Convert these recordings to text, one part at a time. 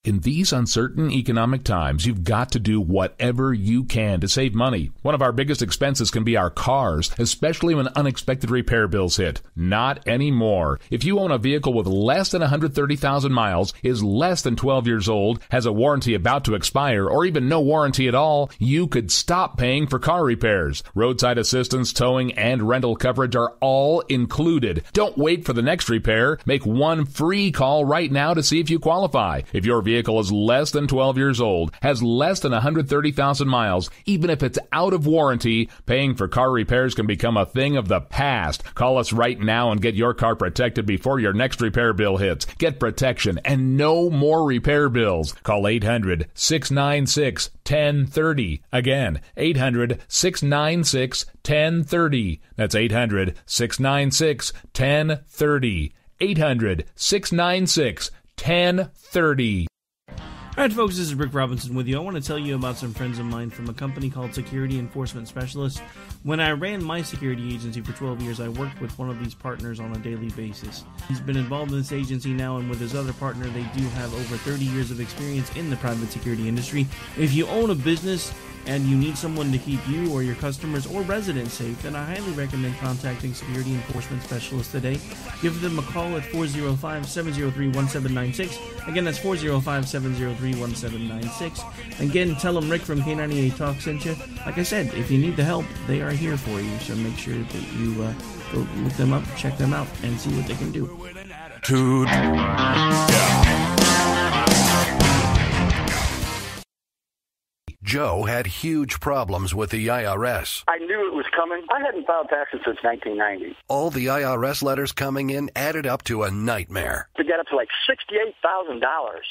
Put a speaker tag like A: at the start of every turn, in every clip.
A: In these uncertain economic times, you've got to do whatever you can to save money. One of our biggest expenses can be our cars, especially when unexpected repair bills hit. Not anymore. If you own a vehicle with less than 130,000 miles, is less than 12 years old, has a warranty about to expire, or even no warranty at all, you could stop paying for car repairs. Roadside assistance, towing, and rental coverage are all included. Don't wait for the next repair. Make one free call right now to see if you qualify. If your vehicle is less than 12 years old, has less than 130,000 miles, even if it's out of warranty, paying for car repairs can become a thing of the past. Call us right now and get your car protected before your next repair bill hits. Get protection and no more repair bills. Call 800-696-1030. Again, 800-696-1030. That's 800-696-1030. 800-696-1030.
B: All right, folks, this is Rick Robinson with you. I want to tell you about some friends of mine from a company called Security Enforcement Specialists. When I ran my security agency for 12 years, I worked with one of these partners on a daily basis. He's been involved in this agency now, and with his other partner, they do have over 30 years of experience in the private security industry. If you own a business and you need someone to keep you or your customers or residents safe, then I highly recommend contacting Security Enforcement Specialists today. Give them a call at 405-703-1796. Again, that's 405-703-1796. Again, tell them Rick from K98 Talk sent you. Like I said, if you need the help, they are here for you. So make sure that you go look them up, check them out, and see what they can do.
C: Joe had huge problems with the IRS.
D: I knew it was coming. I hadn't filed taxes since 1990.
C: All the IRS letters coming in added up to a nightmare.
D: It got up to like $68,000.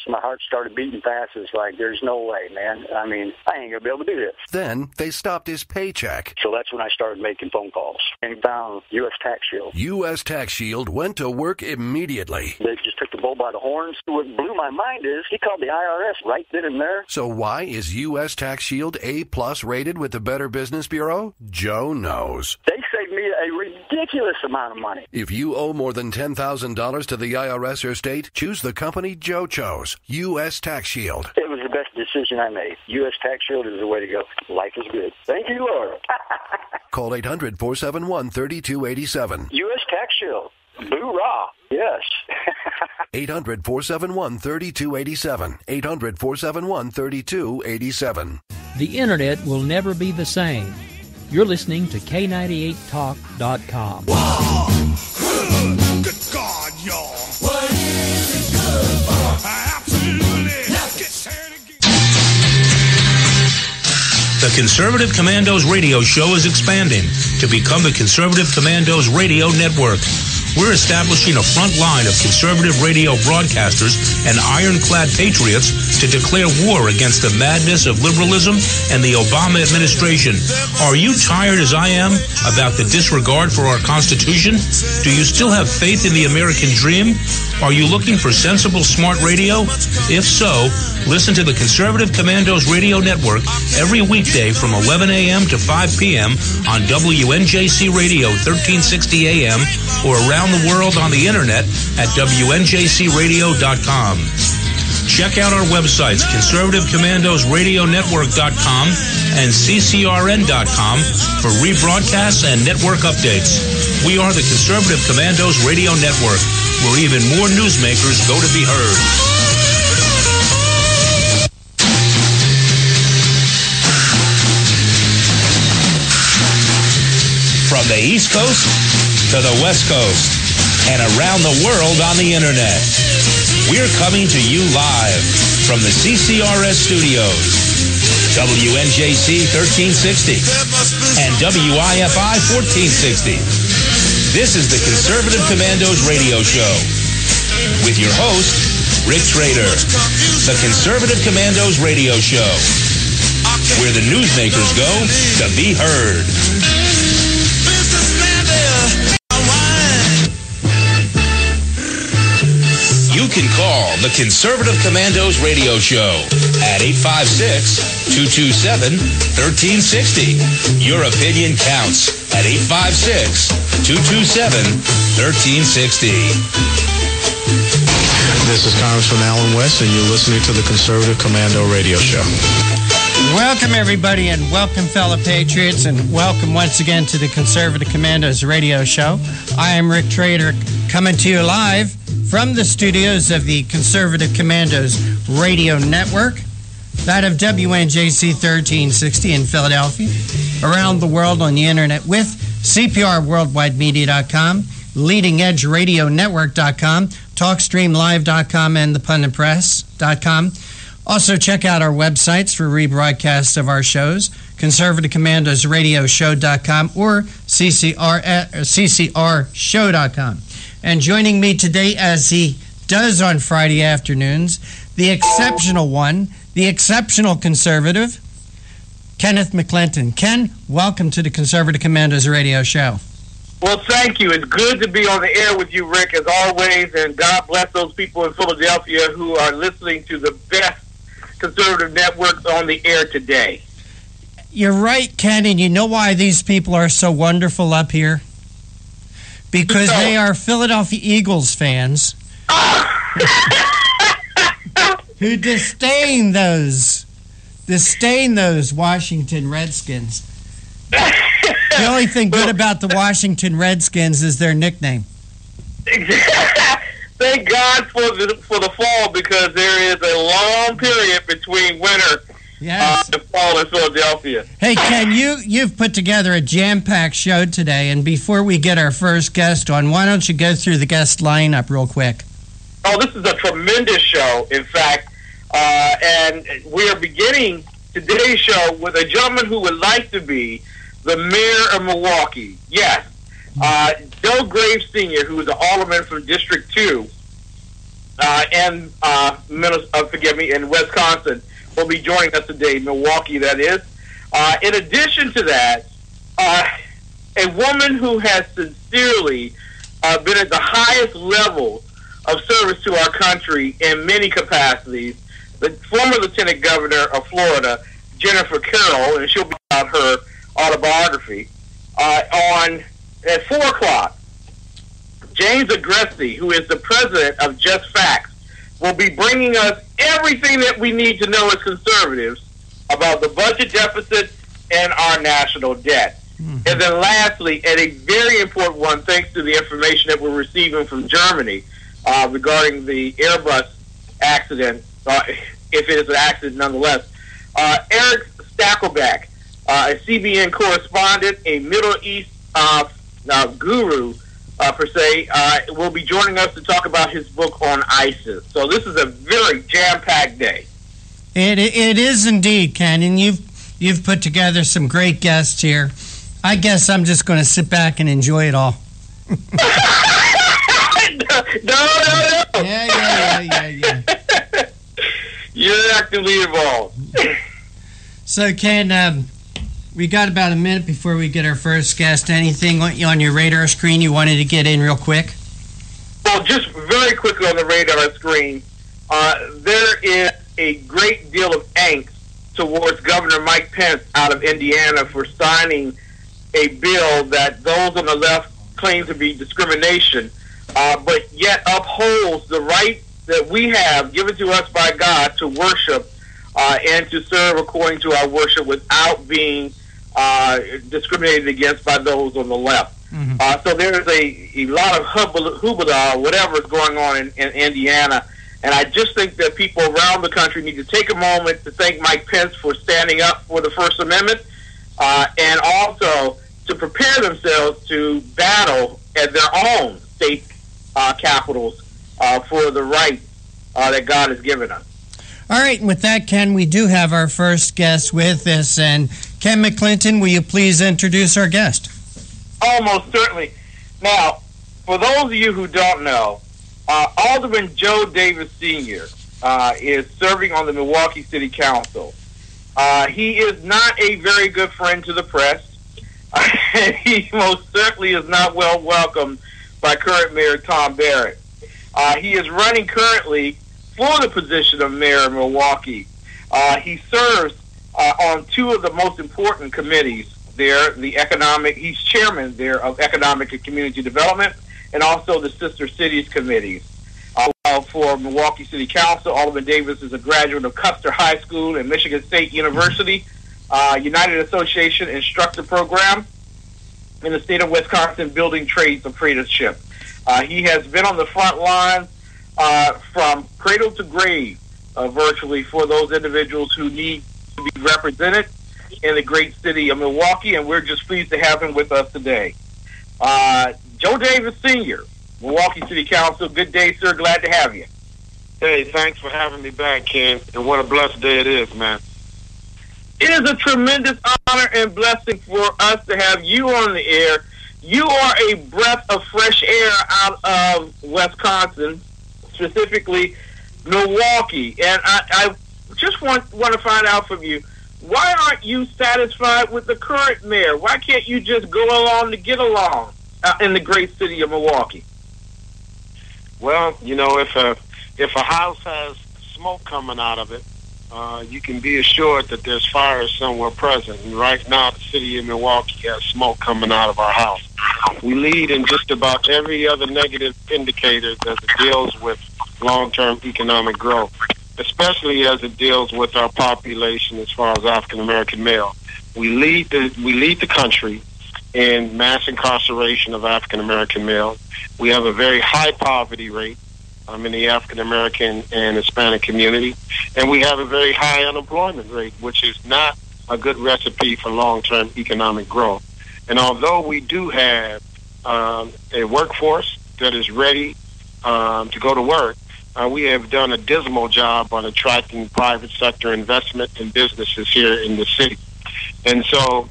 D: My heart started beating fast. It's like, there's no way, man. I mean, I ain't going to be able to do this.
C: Then they stopped his paycheck.
D: So that's when I started making phone calls and found U.S. Tax Shield.
C: U.S. Tax Shield went to work immediately.
D: They just took the bull by the horns. What blew my mind is he called the IRS right then and there.
C: So why is U.S. Tax Shield A+ rated with the Better Business Bureau? Joe knows.
D: They saved me a ridiculous amount of money.
C: If you owe more than $10,000 to the IRS or state, choose the company Joe chose, U.S. Tax Shield.
D: It was the best decision I made. U.S. Tax Shield is the way to go. Life is good. Thank you, Lord.
C: Call 800-471-3287.
D: U.S. Tax Shield. Boo-rah. Yes.
C: 800-471-3287. 800-471-3287.
E: The Internet will never be the same. You're listening to K98Talk.com.
F: Whoa! Good God, y'all. What is it good for? Absolutely. Let's get started again.
G: The Conservative Commandos radio show is expanding to become the Conservative Commandos Radio Network. We're establishing a front line of conservative radio broadcasters and ironclad patriots to declare war against the madness of liberalism and the Obama administration. Are you tired, as I am, about the disregard for our Constitution? Do you still have faith in the American dream? Are you looking for sensible, smart radio? If so, listen to the Conservative Commandos Radio Network every weekday from 11 a.m. to 5 p.m. on WNJC Radio 1360 a.m. or around the world on the internet at WNJCradio.com. Check out our websites, ConservativeCommandosRadioNetwork.com and CCRN.com for rebroadcasts and network updates. We are the Conservative Commandos Radio Network, where even more newsmakers go to be heard. From the East Coast to the West Coast and around the world on the internet, we're coming to you live from the CCRS studios, WNJC 1360 and WIFI 1460. This is the Conservative Commandos Radio Show with your host, Rick Trader. The Conservative Commandos Radio Show, where the newsmakers go to be heard. You can call the Conservative Commandos Radio Show at 856-227-1360. Your opinion counts at 856-227-1360. This is Congressman Alan West, and you're listening to the Conservative Commando Radio Show.
H: Welcome, everybody, and welcome, fellow patriots, and welcome once again to the Conservative Commandos Radio Show. I am Rick Trader, coming to you live from the studios of the Conservative Commandos Radio Network, that of WNJC 1360 in Philadelphia, around the world on the internet with CPRWorldwideMedia.com, LeadingEdgeRadioNetwork.com, TalkStreamLive.com, and ThePunditPress.com. Also, check out our websites for rebroadcasts of our shows, ConservativeCommandosRadioshow.com or CCRShow.com. And joining me today, as he does on Friday afternoons, the exceptional one, the exceptional conservative, Kenneth McClinton. Ken, welcome to the Conservative Commandos Radio Show.
I: Well, thank you. It's good to be on the air with you, Rick, as always, and God bless those people in Philadelphia who are listening to the best conservative networks on the air today.
H: You're right, Ken, and you know why these people are so wonderful up here? Because they are Philadelphia Eagles fans who disdain those Washington Redskins. The only thing good about the Washington Redskins is their nickname.
I: Thank God for the fall, because there is a long period between winter and fall in Philadelphia.
H: Hey, Ken, you've put together a jam-packed show today, and before we get our first guest on, why don't you go through the guest lineup real quick?
I: Oh, this is a tremendous show, in fact, and we are beginning today's show with a gentleman who would like to be the mayor of Milwaukee. Yes. Joe Graves Sr., who is an alderman from District 2 in Wisconsin, will be joining us today, Milwaukee, that is. In addition to that, a woman who has sincerely been at the highest level of service to our country in many capacities, the former Lieutenant Governor of Florida, Jennifer Carroll, and she'll be about her autobiography, at 4 o'clock. James Agresti, who is the president of Just Facts, will be bringing us everything that we need to know as conservatives about the budget deficit and our national debt. Mm-hmm. And then lastly, and a very important one, thanks to the information that we're receiving from Germany regarding the Airbus accident, if it is an accident nonetheless, Eric Stakelbeck, a CBN correspondent, a Middle East guru, per se, will be joining us to talk about his book on ISIS. So this is a very jam-packed day.
H: It is indeed, Ken, and you've put together some great guests here. I guess I'm just going to sit back and enjoy it all.
I: No.
H: Yeah.
I: You're actively involved.
H: So, Ken, we got about a minute before we get our first guest. Anything on your radar screen you wanted to get in real quick?
I: Well, just very quickly on the radar screen, there is a great deal of angst towards Governor Mike Pence out of Indiana for signing a bill that those on the left claim to be discrimination, but yet upholds the right that we have given to us by God to worship and to serve according to our worship without being discriminated against by those on the left. Mm-hmm. So there is a lot of hoobada, whatever is going on in Indiana, and I just think that people around the country need to take a moment to thank Mike Pence for standing up for the First Amendment, and also to prepare themselves to battle at their own state capitals for the right that God has given us.
H: All right, and with that, Ken, we do have our first guest with us. And Ken McClinton, will you please introduce our guest?
I: Almost certainly. Now, for those of you who don't know, Alderman Joe Davis Sr. Is serving on the Milwaukee City Council. He is not a very good friend to the press. He most certainly is not well welcomed by current Mayor Tom Barrett. He is running currently for the position of mayor of Milwaukee. He serves on two of the most important committees there, he's chairman there of Economic and Community Development, and also the Sister Cities Committees. for Milwaukee City Council. Alderman Davis is a graduate of Custer High School and Michigan State University, United Association Instructor Program in the state of Wisconsin, Building Trades Apprenticeship. He has been on the front line from cradle to grave, virtually, for those individuals who need to be represented in the great city of Milwaukee, and we're just pleased to have him with us today. Joe Davis Sr., Milwaukee City Council, good day, sir. Glad to have you.
J: Hey, thanks for having me back, Ken, and what a blessed day it is, man.
I: It is a tremendous honor and blessing for us to have you on the air. You are a breath of fresh air out of Wisconsin, specifically Milwaukee, and I just want to find out from you, why aren't you satisfied with the current mayor? Why can't you just go along to get along in the great city of Milwaukee?
J: Well, you know, if a house has smoke coming out of it, you can be assured that there's fire somewhere present. And right now, the city of Milwaukee has smoke coming out of our house. We lead in just about every other negative indicator that it deals with long-term economic growth, especially as it deals with our population as far as African-American male. We lead the country in mass incarceration of African-American males. We have a very high poverty rate in the African-American and Hispanic community, and we have a very high unemployment rate, which is not a good recipe for long-term economic growth. And although we do have a workforce that is ready to go to work, we have done a dismal job on attracting private sector investment and businesses here in the city. And so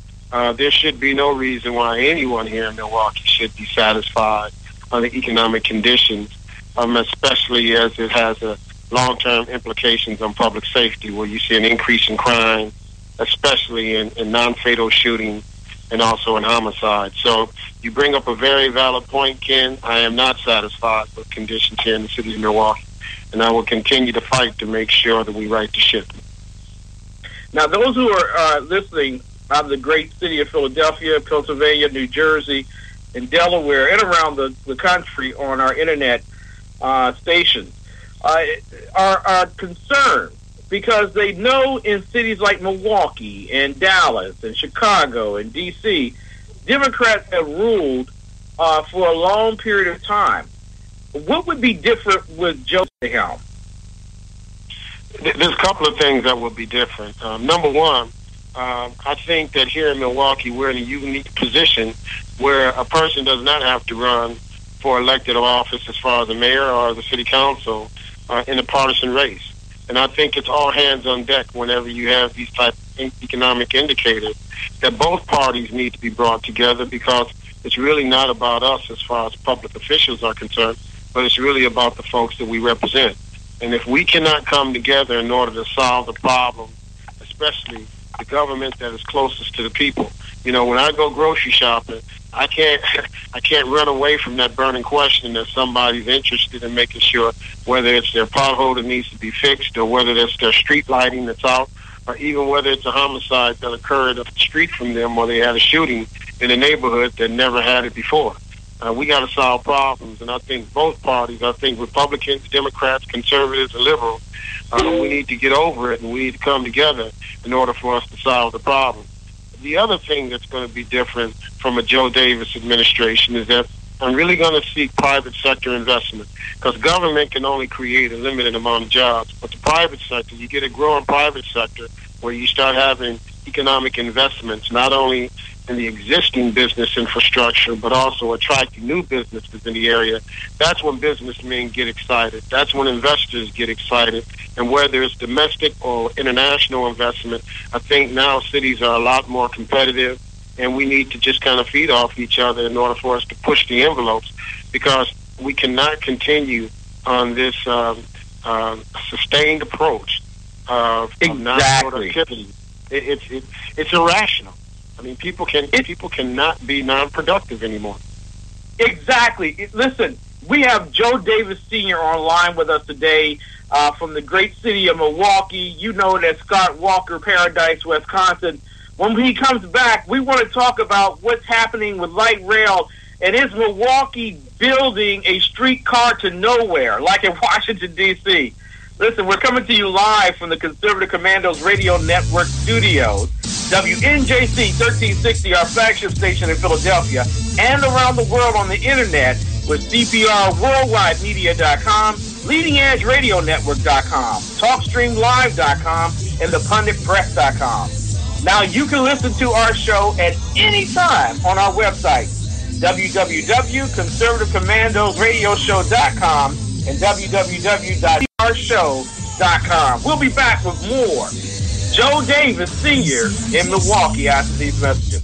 J: there should be no reason why anyone here in Milwaukee should be satisfied on the economic conditions, especially as it has long-term implications on public safety, where you see an increase in crime, especially in non-fatal shootings and also in homicide. So you bring up a very valid point, Ken. I am not satisfied with conditions here in the city of Milwaukee, and I will continue to fight to make sure that we right the ship.
I: Now, those who are listening out of the great city of Philadelphia, Pennsylvania, New Jersey, and Delaware, and around the country on our internet stations, are concerned because they know in cities like Milwaukee and Dallas and Chicago and D.C., Democrats have ruled for a long period of time. What would be different with Joe at the helm?
J: There's a couple of things that would be different. Number one, I think that here in Milwaukee, we're in a unique position where a person does not have to run for elected office as far as the mayor or the city council in a partisan race. And I think it's all hands on deck whenever you have these type of economic indicators that both parties need to be brought together, because it's really not about us as far as public officials are concerned, but it's really about the folks that we represent. And if we cannot come together in order to solve the problem, especially the government that is closest to the people. You know, when I go grocery shopping, I can't run away from that burning question that somebody's interested in making sure whether it's their pothole that needs to be fixed, or whether it's their street lighting that's out, or even whether it's a homicide that occurred up the street from them, or they had a shooting in a neighborhood that never had it before. We got to solve problems, and I think both parties, I think Republicans, Democrats, conservatives, and liberals, we need to get over it, and we need to come together in order for us to solve the problem. The other thing that's going to be different from a Joe Davis administration is that I'm really going to seek private sector investment, because government can only create a limited amount of jobs. But the private sector, you get a growing private sector where you start having economic investments, not only in the existing business infrastructure, but also attracting new businesses in the area. That's when businessmen get excited. That's when investors get excited. And whether it's domestic or international investment, I think now cities are a lot more competitive, and we need to just kind of feed off each other in order for us to push the envelopes, because we cannot continue on this sustained approach of non-productivity. It's irrational. I mean, people cannot be non-productive anymore.
I: Exactly. Listen, we have Joe Davis Sr. online with us today from the great city of Milwaukee. You know that Scott Walker, Paradise, Wisconsin. When he comes back, we want to talk about what's happening with light rail And is Milwaukee building a streetcar to nowhere, like in Washington, D.C.? Listen, we're coming to you live from the Conservative Commandos Radio Network studios. WNJC 1360, our flagship station in Philadelphia, and around the world on the internet with CPRWorldwideMedia.com, LeadingEdgeRadioNetwork.com, TalkStreamLive.com, and ThePunditPress.com. Now, you can listen to our show at any time on our website, www.conservativecommandosradioshow.com and www.ourshow.com. We'll be back with more Joe Davis Sr. in Milwaukee after these messages.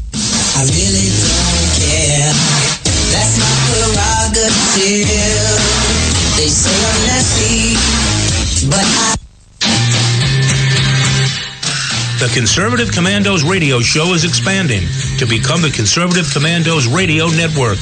K: I really don't care. That's my prerogative. They say I'm nasty, but
G: The Conservative Commandos radio show is expanding to become the Conservative Commandos Radio Network.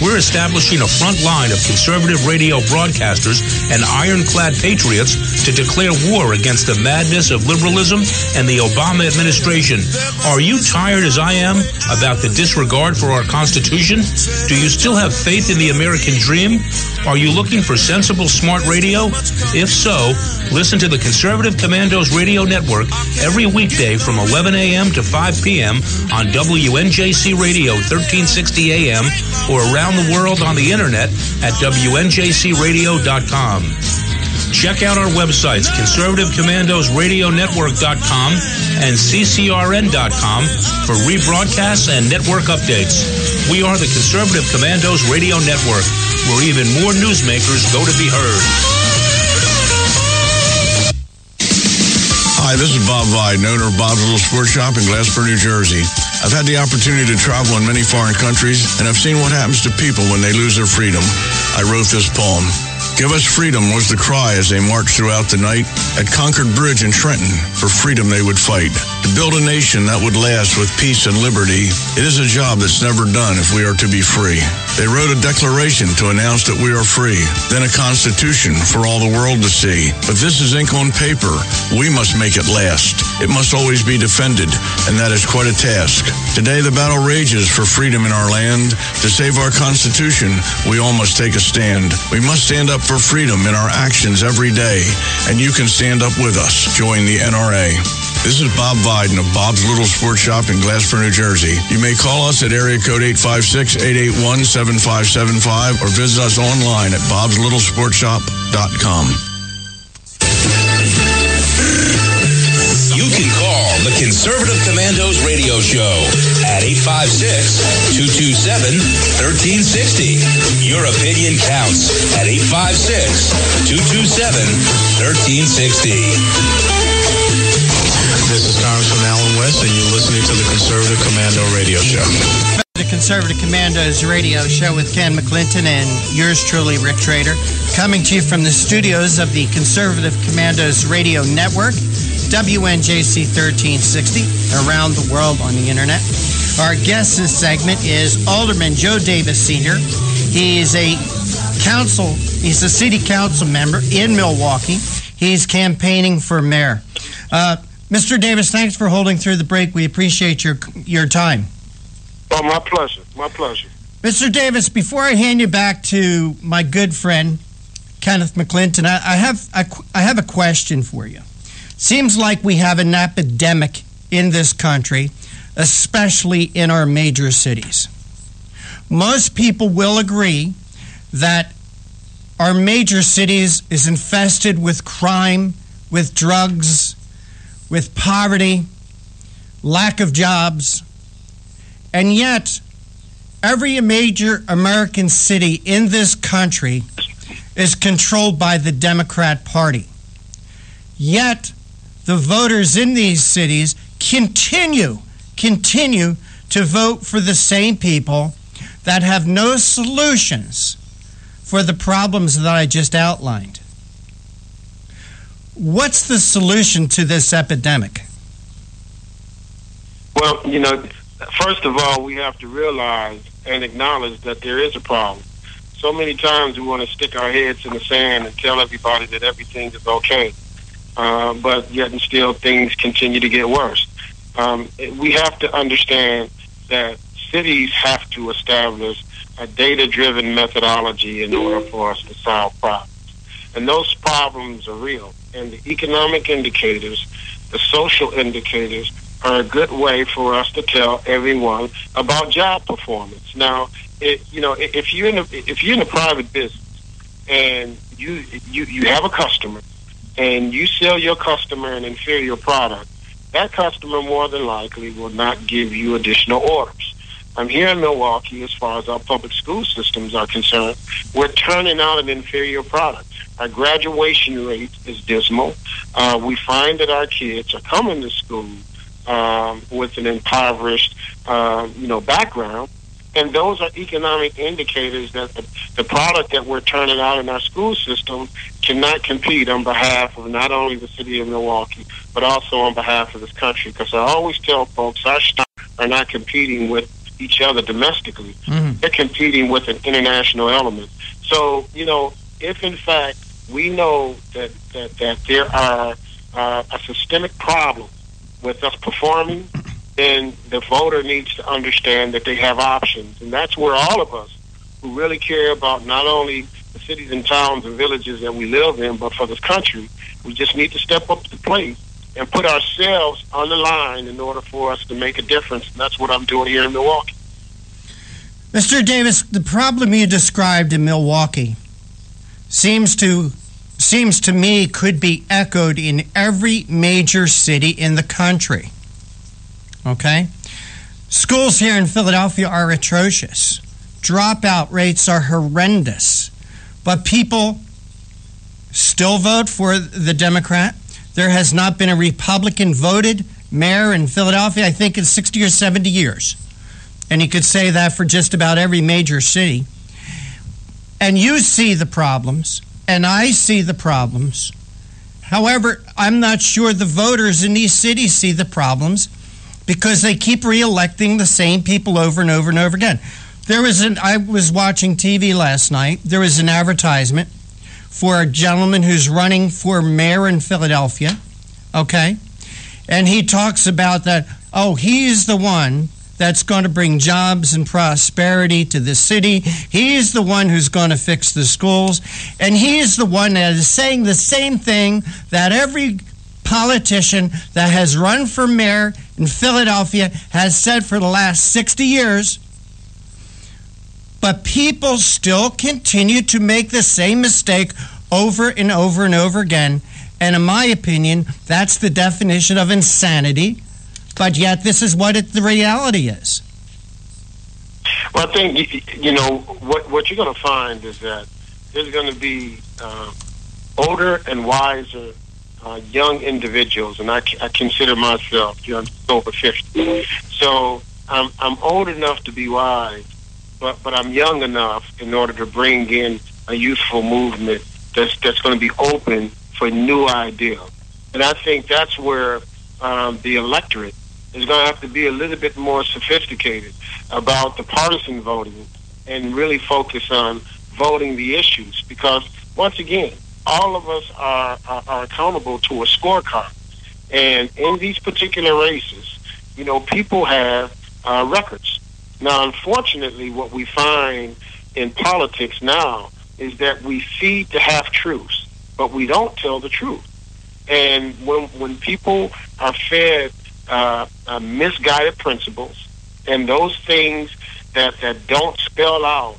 G: We're establishing a front line of conservative radio broadcasters and ironclad patriots to declare war against the madness of liberalism and the Obama administration. Are you tired, as I am, about the disregard for our Constitution? Do you still have faith in the American dream? Are you looking for sensible, smart radio? If so, listen to the Conservative Commandos Radio Network every weekday from 11 a.m. to 5 p.m. on WNJC Radio 1360 a.m. or around the world on the internet at WNJCradio.com. Check out our websites, ConservativeCommandosRadioNetwork.com and CCRN.com for rebroadcasts and network updates. We are the Conservative Commandos Radio Network, where even more newsmakers go to be heard.
L: Hi, this is Bob Vide, owner of Bob's Little Sports Shop in Glassboro, New Jersey. I've had the opportunity to travel in many foreign countries, and I've seen what happens to people when they lose their freedom. I wrote this poem. Give us freedom was the cry as they marched throughout the night. At Concord Bridge in Trenton, for freedom they would fight. To build a nation that would last with peace and liberty, it is a job that's never done if we are to be free. They wrote a declaration to announce that we are free, then a constitution for all the world to see. But this is ink on paper. We must make it last. It must always be defended, and that is quite a task. Today the battle rages for freedom in our land. To save our Constitution, we all must take a stand. We must stand up for freedom in our actions every day, and you can stand up with us. Join the NRA. This is Bob Biden of Bob's Little Sports Shop in Glassboro, New Jersey. You may call us at area code 856-881-7575 or visit us online at bobslittle.sportshop.com.
G: You can call the Conservative Commandos radio show at 856-227-1360. Your opinion counts at 856-227-1360.
J: This is Congressman Alan West, and you're listening to the Conservative Commando Radio Show.
H: The Conservative Commandos Radio Show with Ken McClinton and yours truly, Rick Trader, coming to you from the studios of the Conservative Commandos Radio Network, WNJC 1360, around the world on the internet. Our guest this segment is Alderman Joe Davis Sr. He's a city council member in Milwaukee. He's campaigning for mayor. Mr. Davis, thanks for holding through the break. We appreciate your time.
J: Oh, my pleasure. My pleasure.
H: Mr. Davis, before I hand you back to my good friend, Kenneth McClinton, I have a question for you. Seems like we have an epidemic in this country, especially in our major cities. Most people will agree that our major cities is infested with crime, with drugs, with poverty, lack of jobs, and yet every major American city in this country is controlled by the Democrat Party. Yet the voters in these cities continue to vote for the same people that have no solutions for the problems that I just outlined. What's the solution to this epidemic?
J: Well, first of all, we have to realize and acknowledge that there is a problem. So many times we want to stick our heads in the sand and tell everybody that everything is okay. But yet and still things continue to get worse. We have to understand that cities have to establish a data-driven methodology in order for us to solve problems. And those problems are real. And the economic indicators, the social indicators, are a good way for us to tell everyone about job performance. Now, if you're in a private business and you have a customer and you sell your customer an inferior product, that customer more than likely will not give you additional orders. Here in Milwaukee, as far as our public school systems are concerned, we're turning out an inferior product. Our graduation rate is dismal. We find that our kids are coming to school with an impoverished, background, and those are economic indicators that the product that we're turning out in our school system cannot compete on behalf of not only the city of Milwaukee, but also on behalf of this country. Because I always tell folks, our stocks are not competing with each other domestically. Mm-hmm. They're competing with an international element. So, if in fact we know that there are a systemic problem with us performing, then the voter needs to understand that they have options. And that's where all of us who really care about not only the cities and towns and villages that we live in, but for this country, we just need to step up to the plate and put ourselves on the line in order for us to make a difference. And that's what I'm doing here in Milwaukee.
H: Mr. Davis, the problem you described in Milwaukee seems to me could be echoed in every major city in the country. Okay? Schools here in Philadelphia are atrocious. Dropout rates are horrendous. But people still vote for the Democrat. There has not been a Republican voted mayor in Philadelphia, I think, in 60 or 70 years. And you could say that for just about every major city. And you see the problems, and I see the problems. However, I'm not sure the voters in these cities see the problems because they keep re-electing the same people over and over and over again. I was watching TV last night. There was an advertisement for a gentleman who's running for mayor in Philadelphia, okay? And he talks about that, he's the one that's going to bring jobs and prosperity to the city. He is the one who's going to fix the schools. And he is the one that is saying the same thing that every politician that has run for mayor in Philadelphia has said for the last 60 years. But people still continue to make the same mistake over and over and over again. And in my opinion, that's the definition of insanity. But yet, this is what the reality is.
J: Well, I think, what you're going to find is that there's going to be older and wiser young individuals, and I consider myself over 50. So I'm old enough to be wise, but I'm young enough in order to bring in a youthful movement that's going to be open for new ideas. And I think that's where the electorate is going to have to be a little bit more sophisticated about the partisan voting and really focus on voting the issues. Because, once again, all of us are accountable to a scorecard. And in these particular races, people have records. Now, unfortunately, what we find in politics now is that we feed the half-truths, but we don't tell the truth. And when people are fed misguided principles and those things that don't spell out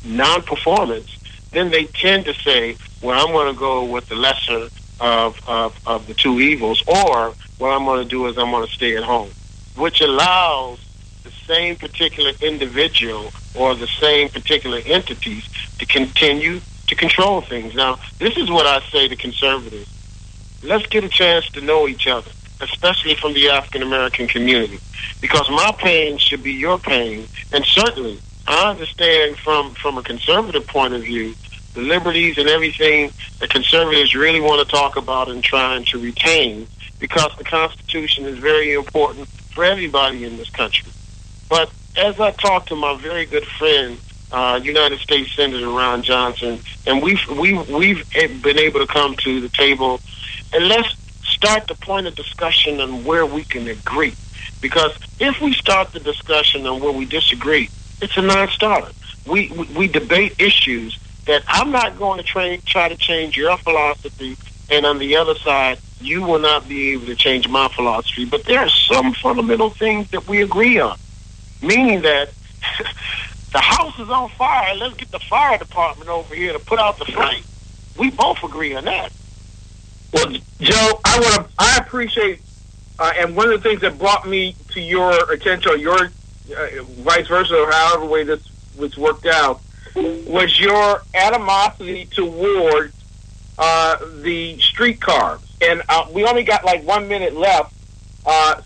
J: non-performance, then they tend to say, well, I'm going to go with the lesser of the two evils, or what I'm going to do is I'm going to stay at home, which allows the same particular individual or the same particular entities to continue to control things. Now, this is what I say to conservatives. Let's get a chance to know each other, especially from the African-American community, because my pain should be your pain. And certainly, I understand from a conservative point of view, the liberties and everything that conservatives really want to talk about and trying to retain, because the Constitution is very important for everybody in this country. But as I talk to my very good friend, United States Senator Ron Johnson, and we've been able to come to the table, and let's start the point of discussion on where we can agree. Because if we start the discussion on where we disagree, it's a non-starter. We debate issues that I'm not going to try to change your philosophy, and on the other side, you will not be able to change my philosophy. But there are some fundamental things that we agree on, meaning that the house is on fire. Let's get the fire department over here to put out the flame. We both agree on that.
I: Well, Joe, I appreciate, and one of the things that brought me to your attention, or your vice versa, or however way this was worked out, was your animosity toward the streetcar. And we only got like 1 minute left,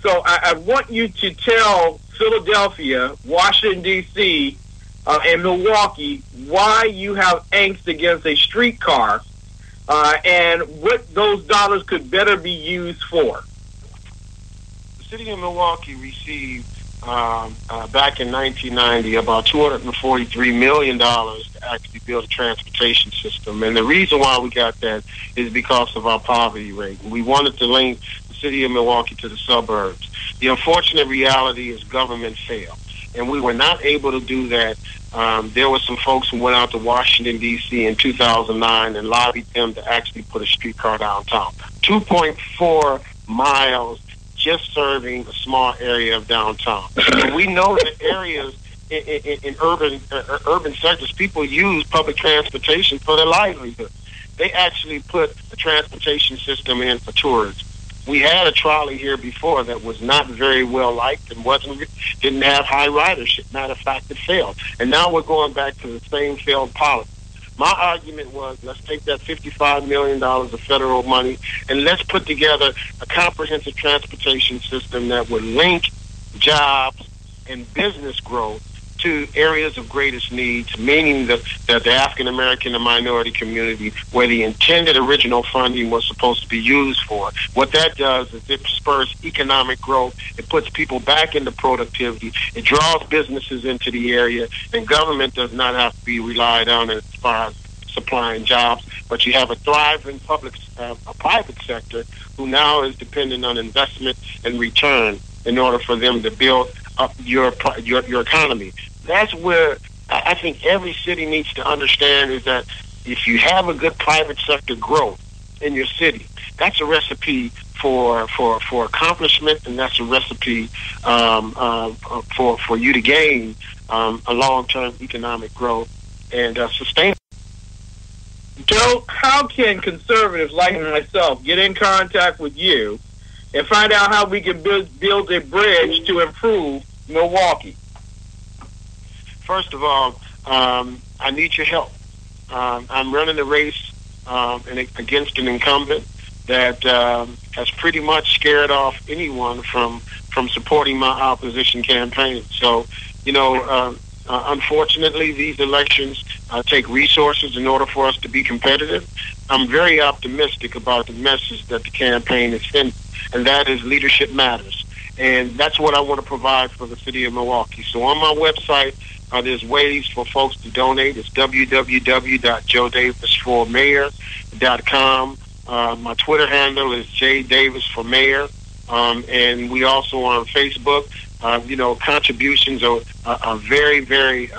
I: so I want you to tell Philadelphia, Washington, D.C., and Milwaukee why you have angst against a streetcar, and what those dollars could better be used for.
J: The city of Milwaukee received, back in 1990, about $243 million to actually build a transportation system. And the reason why we got that is because of our poverty rate. We wanted to link the city of Milwaukee to the suburbs. The unfortunate reality is government failed, and we were not able to do that. There were some folks who went out to Washington, D.C. in 2009 and lobbied them to actually put a streetcar downtown. 2.4 miles just serving a small area of downtown. And we know that areas in urban sectors, people use public transportation for their livelihood. They actually put a transportation system in for tourism. We had a trolley here before that was not very well liked and didn't have high ridership. Matter of fact, it failed. And now we're going back to the same failed policy. My argument was, let's take that $55 million of federal money and let's put together a comprehensive transportation system that would link jobs and business growth to areas of greatest needs, meaning that the African-American and minority community, where the intended original funding was supposed to be used for. What that does is it spurs economic growth. It puts people back into productivity. It draws businesses into the area, and government does not have to be relied on as far as supplying jobs, but you have a thriving a private sector who now is dependent on investment and return in order for them to build up your economy. That's where I think every city needs to understand, is that if you have a good private sector growth in your city, that's a recipe for accomplishment, and that's a recipe for you to gain a long-term economic growth and sustain.
I: Joe, how can conservatives like myself get in contact with you and find out how we can build a bridge to improve Milwaukee?
J: First of all, I need your help. I'm running a race against an incumbent that has pretty much scared off anyone from supporting my opposition campaign. So, unfortunately, these elections take resources in order for us to be competitive. I'm very optimistic about the message that the campaign is sending, and that is leadership matters. And that's what I want to provide for the city of Milwaukee. So on my website, there's ways for folks to donate. It's www.joedavisformayor.com. My Twitter handle is jdavisformayor. And we also are on Facebook. Contributions are very, very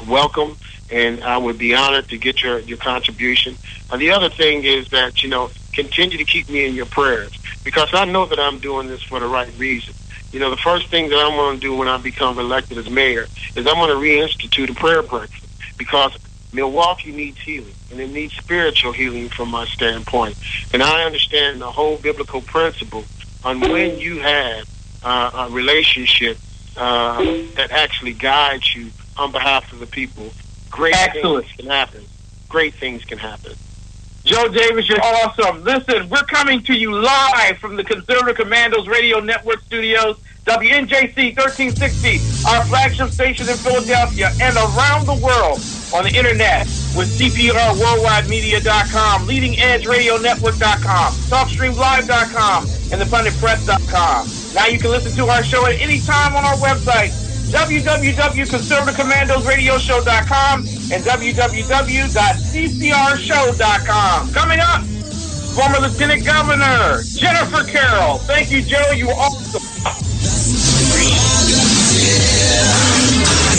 J: welcome, and I would be honored to get your contribution. The other thing is that, continue to keep me in your prayers, because I know that I'm doing this for the right reason. The first thing that I'm going to do when I become elected as mayor is I'm going to reinstitute a prayer breakfast, because Milwaukee needs healing, and it needs spiritual healing from my standpoint. And I understand the whole biblical principle on when you have a relationship that actually guides you on behalf of the people. Great things can happen. Great things can happen.
I: Joe Davis, you're awesome. Listen, we're coming to you live from the Conservative Commandos Radio Network studios, WNJC 1360, our flagship station in Philadelphia, and around the world on the internet with CPRWorldwideMedia.com, LeadingEdgeRadioNetwork.com, TalkStreamLive.com, and ThePunditPress.com. Now you can listen to our show at any time on our website, www.ConservativeCommandosRadioshow.com and www.ccrshow.com. Coming up, former Lieutenant Governor Jennifer Carroll. Thank you, Joe. You were awesome.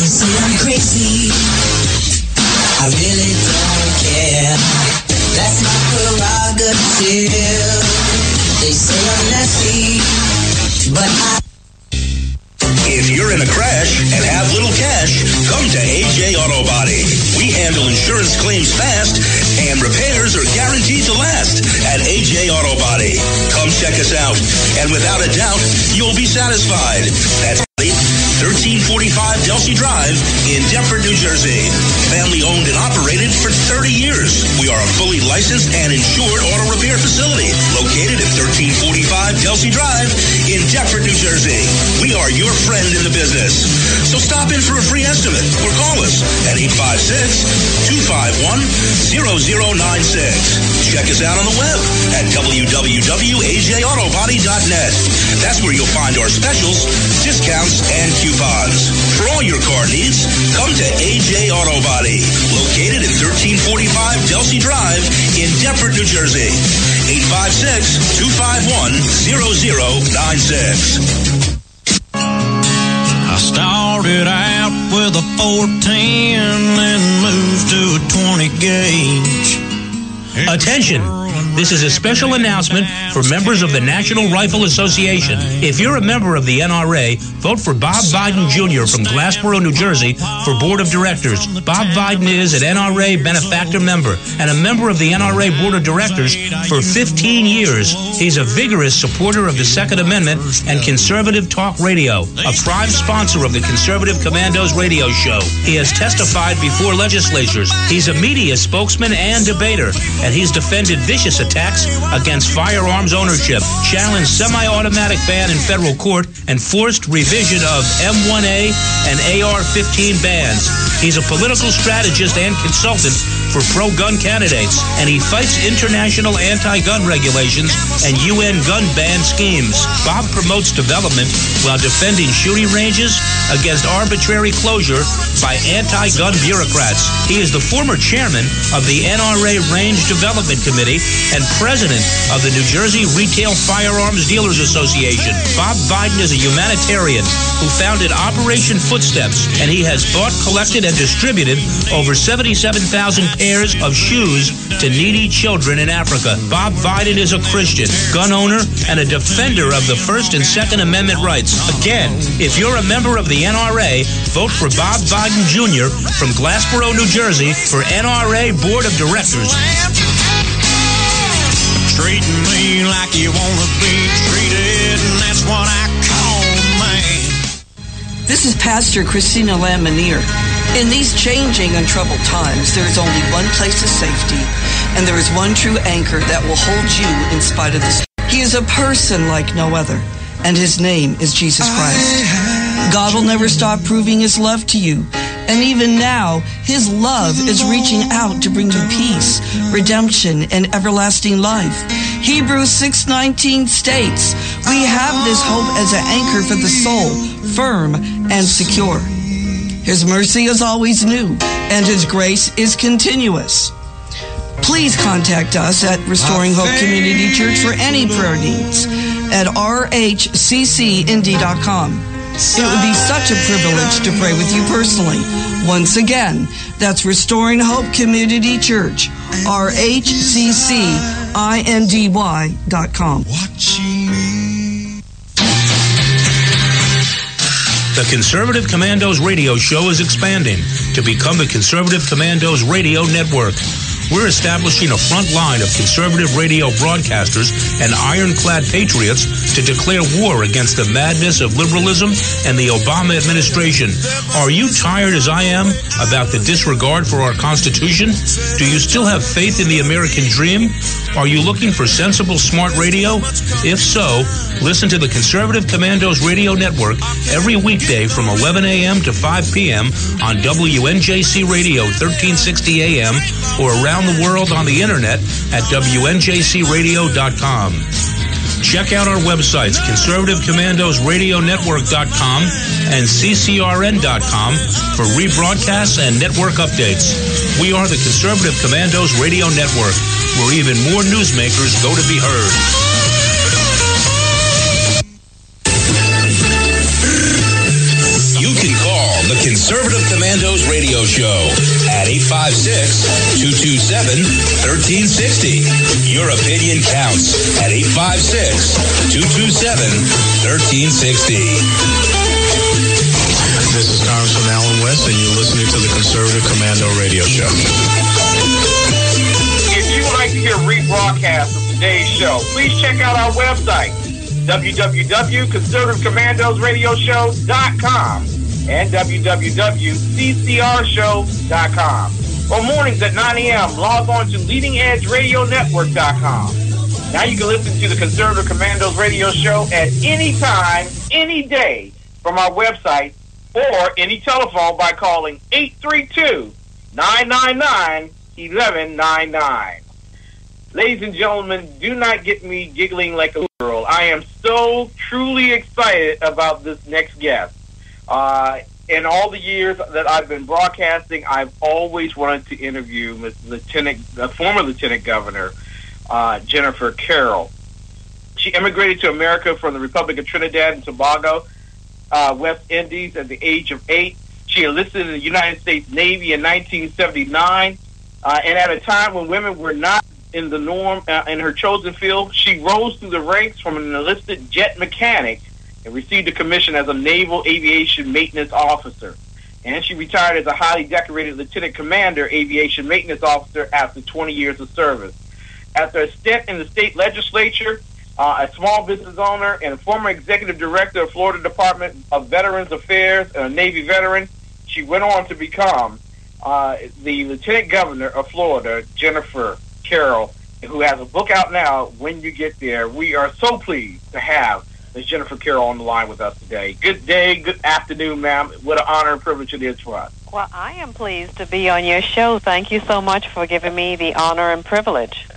K: They say I'm crazy. I really don't care. That's my prerogative. They say I'm nasty, but I...
G: If you're in a crash and have little cash, come to AJ Auto Body. We handle insurance claims fast, and repairs are guaranteed to last at AJ Auto Body. Come check us out, and without a doubt, you'll be satisfied. That's 1345 Delsey Drive in Deptford, New Jersey. Family owned and operated for 30 years. We are a fully licensed and insured auto repair facility located at 1345 Delsey Drive in Deptford, New Jersey. We are your friend in the business. So stop in for a free estimate or call us at 856-251-0096. Check us out on the web at www.ajautobody.net. That's where you'll find our specials, discounts, and coupons. For all your car needs, come to AJ Auto Body, located at 1345 Delsey Drive in Deptford, New Jersey. 856-251-0096.
M: I started out with a 410 and moved to a 20 gauge.
G: Attention! This is a special announcement for members of the National Rifle Association. If you're a member of the NRA, vote for Bob Biden Jr. from Glassboro, New Jersey for Board of Directors. Bob Biden is an NRA benefactor member and a member of the NRA Board of Directors for 15 years. He's a vigorous supporter of the Second Amendment and Conservative Talk Radio, a prime sponsor of the Conservative Commandos radio show. He has testified before legislatures. He's a media spokesman and debater, and he's defended vicious attacks against firearms ownership, challenged semi-automatic ban in federal court, and forced revision of M1A and AR-15 bans. He's a political strategist and consultant for pro-gun candidates, and he fights international anti-gun regulations and UN gun ban schemes. Bob promotes development while defending shooting ranges against arbitrary closure by anti-gun bureaucrats. He is the former chairman of the NRA Range Development Committee and president of the New Jersey Retail Firearms Dealers Association. Bob Biden is a humanitarian who founded Operation Footsteps, and he has bought, collected, and distributed over 77,000 pairs of shoes to needy children in Africa. Bob Biden is a Christian, gun owner, and a defender of the First and Second Amendment rights. Again, if you're a member of the NRA, vote for Bob Biden Jr. from Glassboro, New Jersey for NRA Board of Directors.
M: Treating me like you want to be treated, and that's what I call man.
N: This is Pastor Christina Lamanier. In these changing and troubled times, there is only one place of safety, and there is one true anchor that will hold you in spite of the storm. He is a person like no other, and his name is Jesus Christ. God will never stop proving his love to you. And even now, his love is reaching out to bring you peace, redemption, and everlasting life. Hebrews 6:19 states, we have this hope as an anchor for the soul, firm and secure. His mercy is always new, and his grace is continuous. Please contact us at Restoring Hope Community Church for any prayer needs at rhccindy.com. It would be such a privilege to pray with you personally. Once again, that's Restoring Hope Community Church, rhccindy.com.
G: The Conservative Commandos radio show is expanding to become the Conservative Commandos radio network. We're establishing a front line of conservative radio broadcasters and ironclad patriots to declare war against the madness of liberalism and the Obama administration. Are you tired, as I am, about the disregard for our Constitution? Do you still have faith in the American dream? Are you looking for sensible, smart radio? If so, listen to the Conservative Commandos Radio Network every weekday from 11 a.m. to 5 p.m. on WNJC Radio 1360 a.m. or around the world on the internet at WNJCradio.com. Check out our websites, ConservativeCommandosRadioNetwork.com and CCRN.com for rebroadcasts and network updates. We are the Conservative Commandos Radio Network, where even more newsmakers go to be heard. You can call the Conservative Show at 856-227-1360. Your opinion counts at 856-227-1360.
J: This is Congressman Alan West, and you're listening to the Conservative Commando Radio Show.
I: If you would like to hear rebroadcast of today's show, please check out our website, www.conservativecommandosradioshow.com and www.ccrshow.com. Or mornings at 9 a.m., log on to leadingedgeradionetwork.com. Now you can listen to the Conservative Commandos Radio Show at any time, any day from our website or any telephone by calling 832-999-1199. Ladies and gentlemen, do not get me giggling like a girl. I am so truly excited about this next guest. In all the years that I've been broadcasting, I've always wanted to interview former Lieutenant Governor Jennifer Carroll. She immigrated to America from the Republic of Trinidad and Tobago, West Indies, at the age of 8. She enlisted in the United States Navy in 1979, and at a time when women were not in the norm in her chosen field, she rose through the ranks from an enlisted jet mechanic and received a commission as a Naval Aviation Maintenance Officer. And she retired as a highly decorated Lieutenant Commander Aviation Maintenance Officer after 20 years of service. After a stint in the state legislature, a small business owner, and a former executive director of Florida Department of Veterans Affairs, and a Navy veteran, she went on to become the Lieutenant Governor of Florida, Jennifer Carroll, who has a book out now, When You Get There. We are so pleased to have Ms. Jennifer Carroll on the line with us today. Good day, good afternoon, ma'am. What an honor and privilege it is for us.
O: Well, I am pleased to be on your show. Thank you so much for giving me the honor and privilege.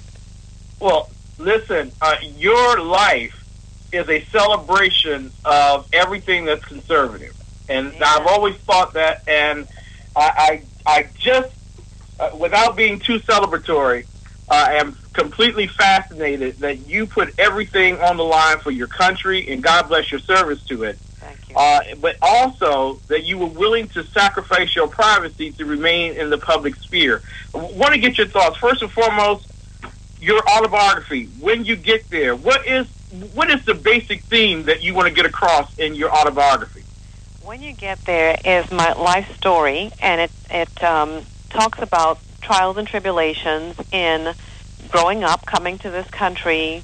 I: Well, listen, your life is a celebration of everything that's conservative. And I've always thought that, and I just, without being too celebratory, I am completely fascinated that you put everything on the line for your country, and God bless your service to it.
O: Thank you.
I: But also that you were willing to sacrifice your privacy to remain in the public sphere. I want to get your thoughts. First and foremost, your autobiography, When You Get There. What is the basic theme that you want to get across in your autobiography?
O: When You Get There is my life story, and it talks about trials and tribulations in growing up, coming to this country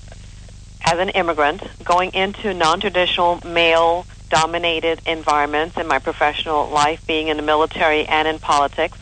O: as an immigrant, going into non-traditional male-dominated environments in my professional life, being in the military and in politics,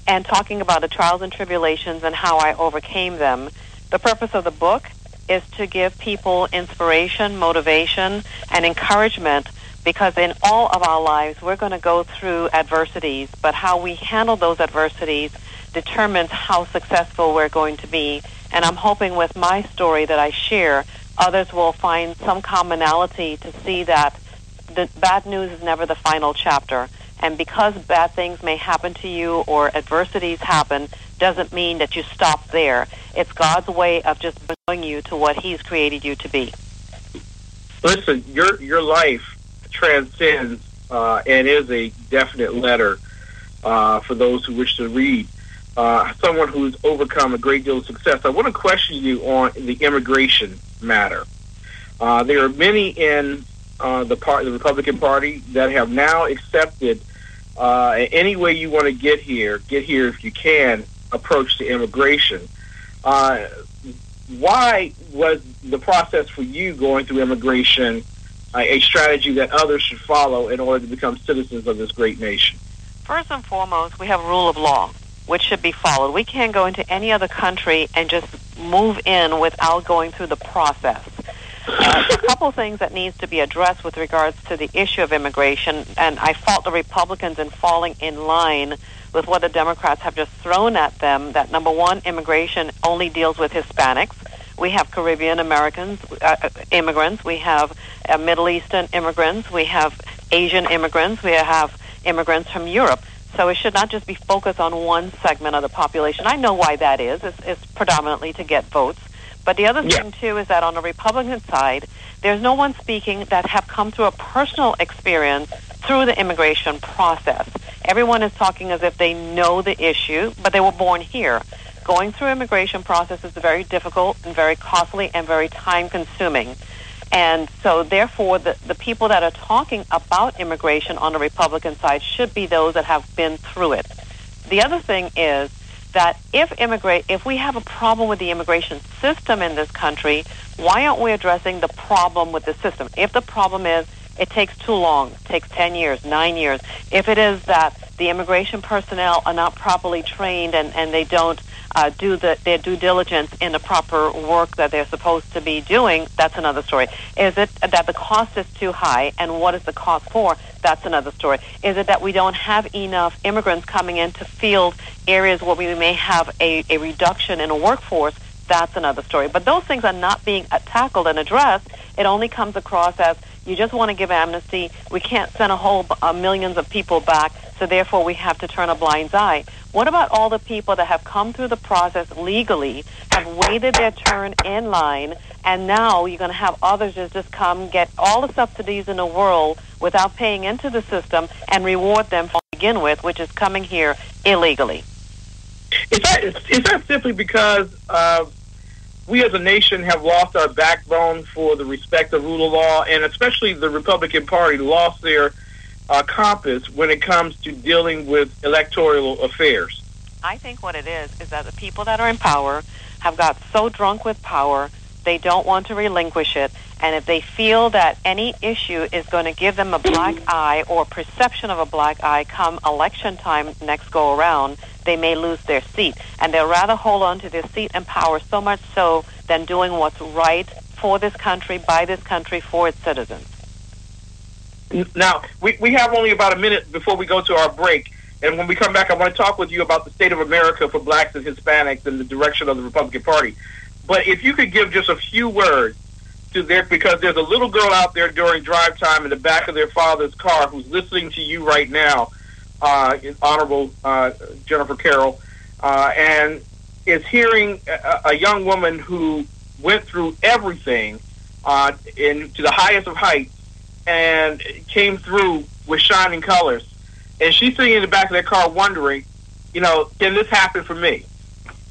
O: and talking about the trials and tribulations and how I overcame them. The purpose of the book is to give people inspiration, motivation, and encouragement, because in all of our lives we're going to go through adversities, but how we handle those adversities determines how successful we're going to be. And I'm hoping with my story that I share, others will find some commonality to see that the bad news is never the final chapter. And because bad things may happen to you or adversities happen, doesn't mean that you stop there. It's God's way of just bringing you to what He's created you to be.
I: Listen, your life transcends and is a definite letter for those who wish to read. Someone who's overcome a great deal of success. I want to question you on the immigration matter. There are many in the Republican Party that have now accepted any way you want to get here if you can, approach to immigration. Why was the process for you going through immigration a strategy that others should follow in order to become citizens of this great nation?
O: First and foremost, we have rule of law, which should be followed. We can't go into any other country and just move in without going through the process. A couple things that needs to be addressed with regards to the issue of immigration, and I fault the Republicans in falling in line with what the Democrats have just thrown at them, that number one, immigration only deals with Hispanics. We have Caribbean Americans, immigrants. We have Middle Eastern immigrants. We have Asian immigrants. We have immigrants from Europe. So it should not just be focused on one segment of the population. I know why that is. It's predominantly to get votes. But the other thing, too, is that on the Republican side, there's no one speaking that have come through a personal experience through the immigration process. Everyone is talking as if they know the issue, but they were born here. Going through immigration process is very difficult and very costly and very time-consuming. And so, therefore, the people that are talking about immigration on the Republican side should be those that have been through it. The other thing is that if we have a problem with the immigration system in this country, why aren't we addressing the problem with the system? If the problem is it takes too long, it takes 10 years, 9 years, if it is that the immigration personnel are not properly trained and they don't do their due diligence in the proper work that they're supposed to be doing, that's another story. Is it that the cost is too high, and what is the cost for? That's another story. Is it that we don't have enough immigrants coming into field areas where we may have a reduction in a workforce? That's another story. But those things are not being tackled and addressed. It only comes across as you just want to give amnesty. We can't send a whole millions of people back, so therefore we have to turn a blind eye. What about all the people that have come through the process legally, have waited their turn in line, and now you're going to have others just come get all the subsidies in the world without paying into the system and reward them to begin with, which is coming here illegally?
I: Is that simply because we as a nation have lost our backbone for the respect of rule of law, and especially the Republican Party lost their compass when it comes to dealing with electoral affairs?
O: I think what it is that the people that are in power have got so drunk with power, they don't want to relinquish it. And if they feel that any issue is going to give them a black eye or perception of a black eye come election time next go around, they may lose their seat. And they'll rather hold on to their seat and power so much so than doing what's right for this country, by this country, for its citizens.
I: Now, we have only about a minute before we go to our break. And when we come back, I want to talk with you about the state of America for blacks and Hispanics and the direction of the Republican Party. But if you could give just a few words to there, because there's a little girl out there during drive time in the back of their father's car who's listening to you right now, Honorable Jennifer Carroll, and is hearing a young woman who went through everything to the highest of heights and came through with shining colors. And she's sitting in the back of their car wondering, can this happen for me?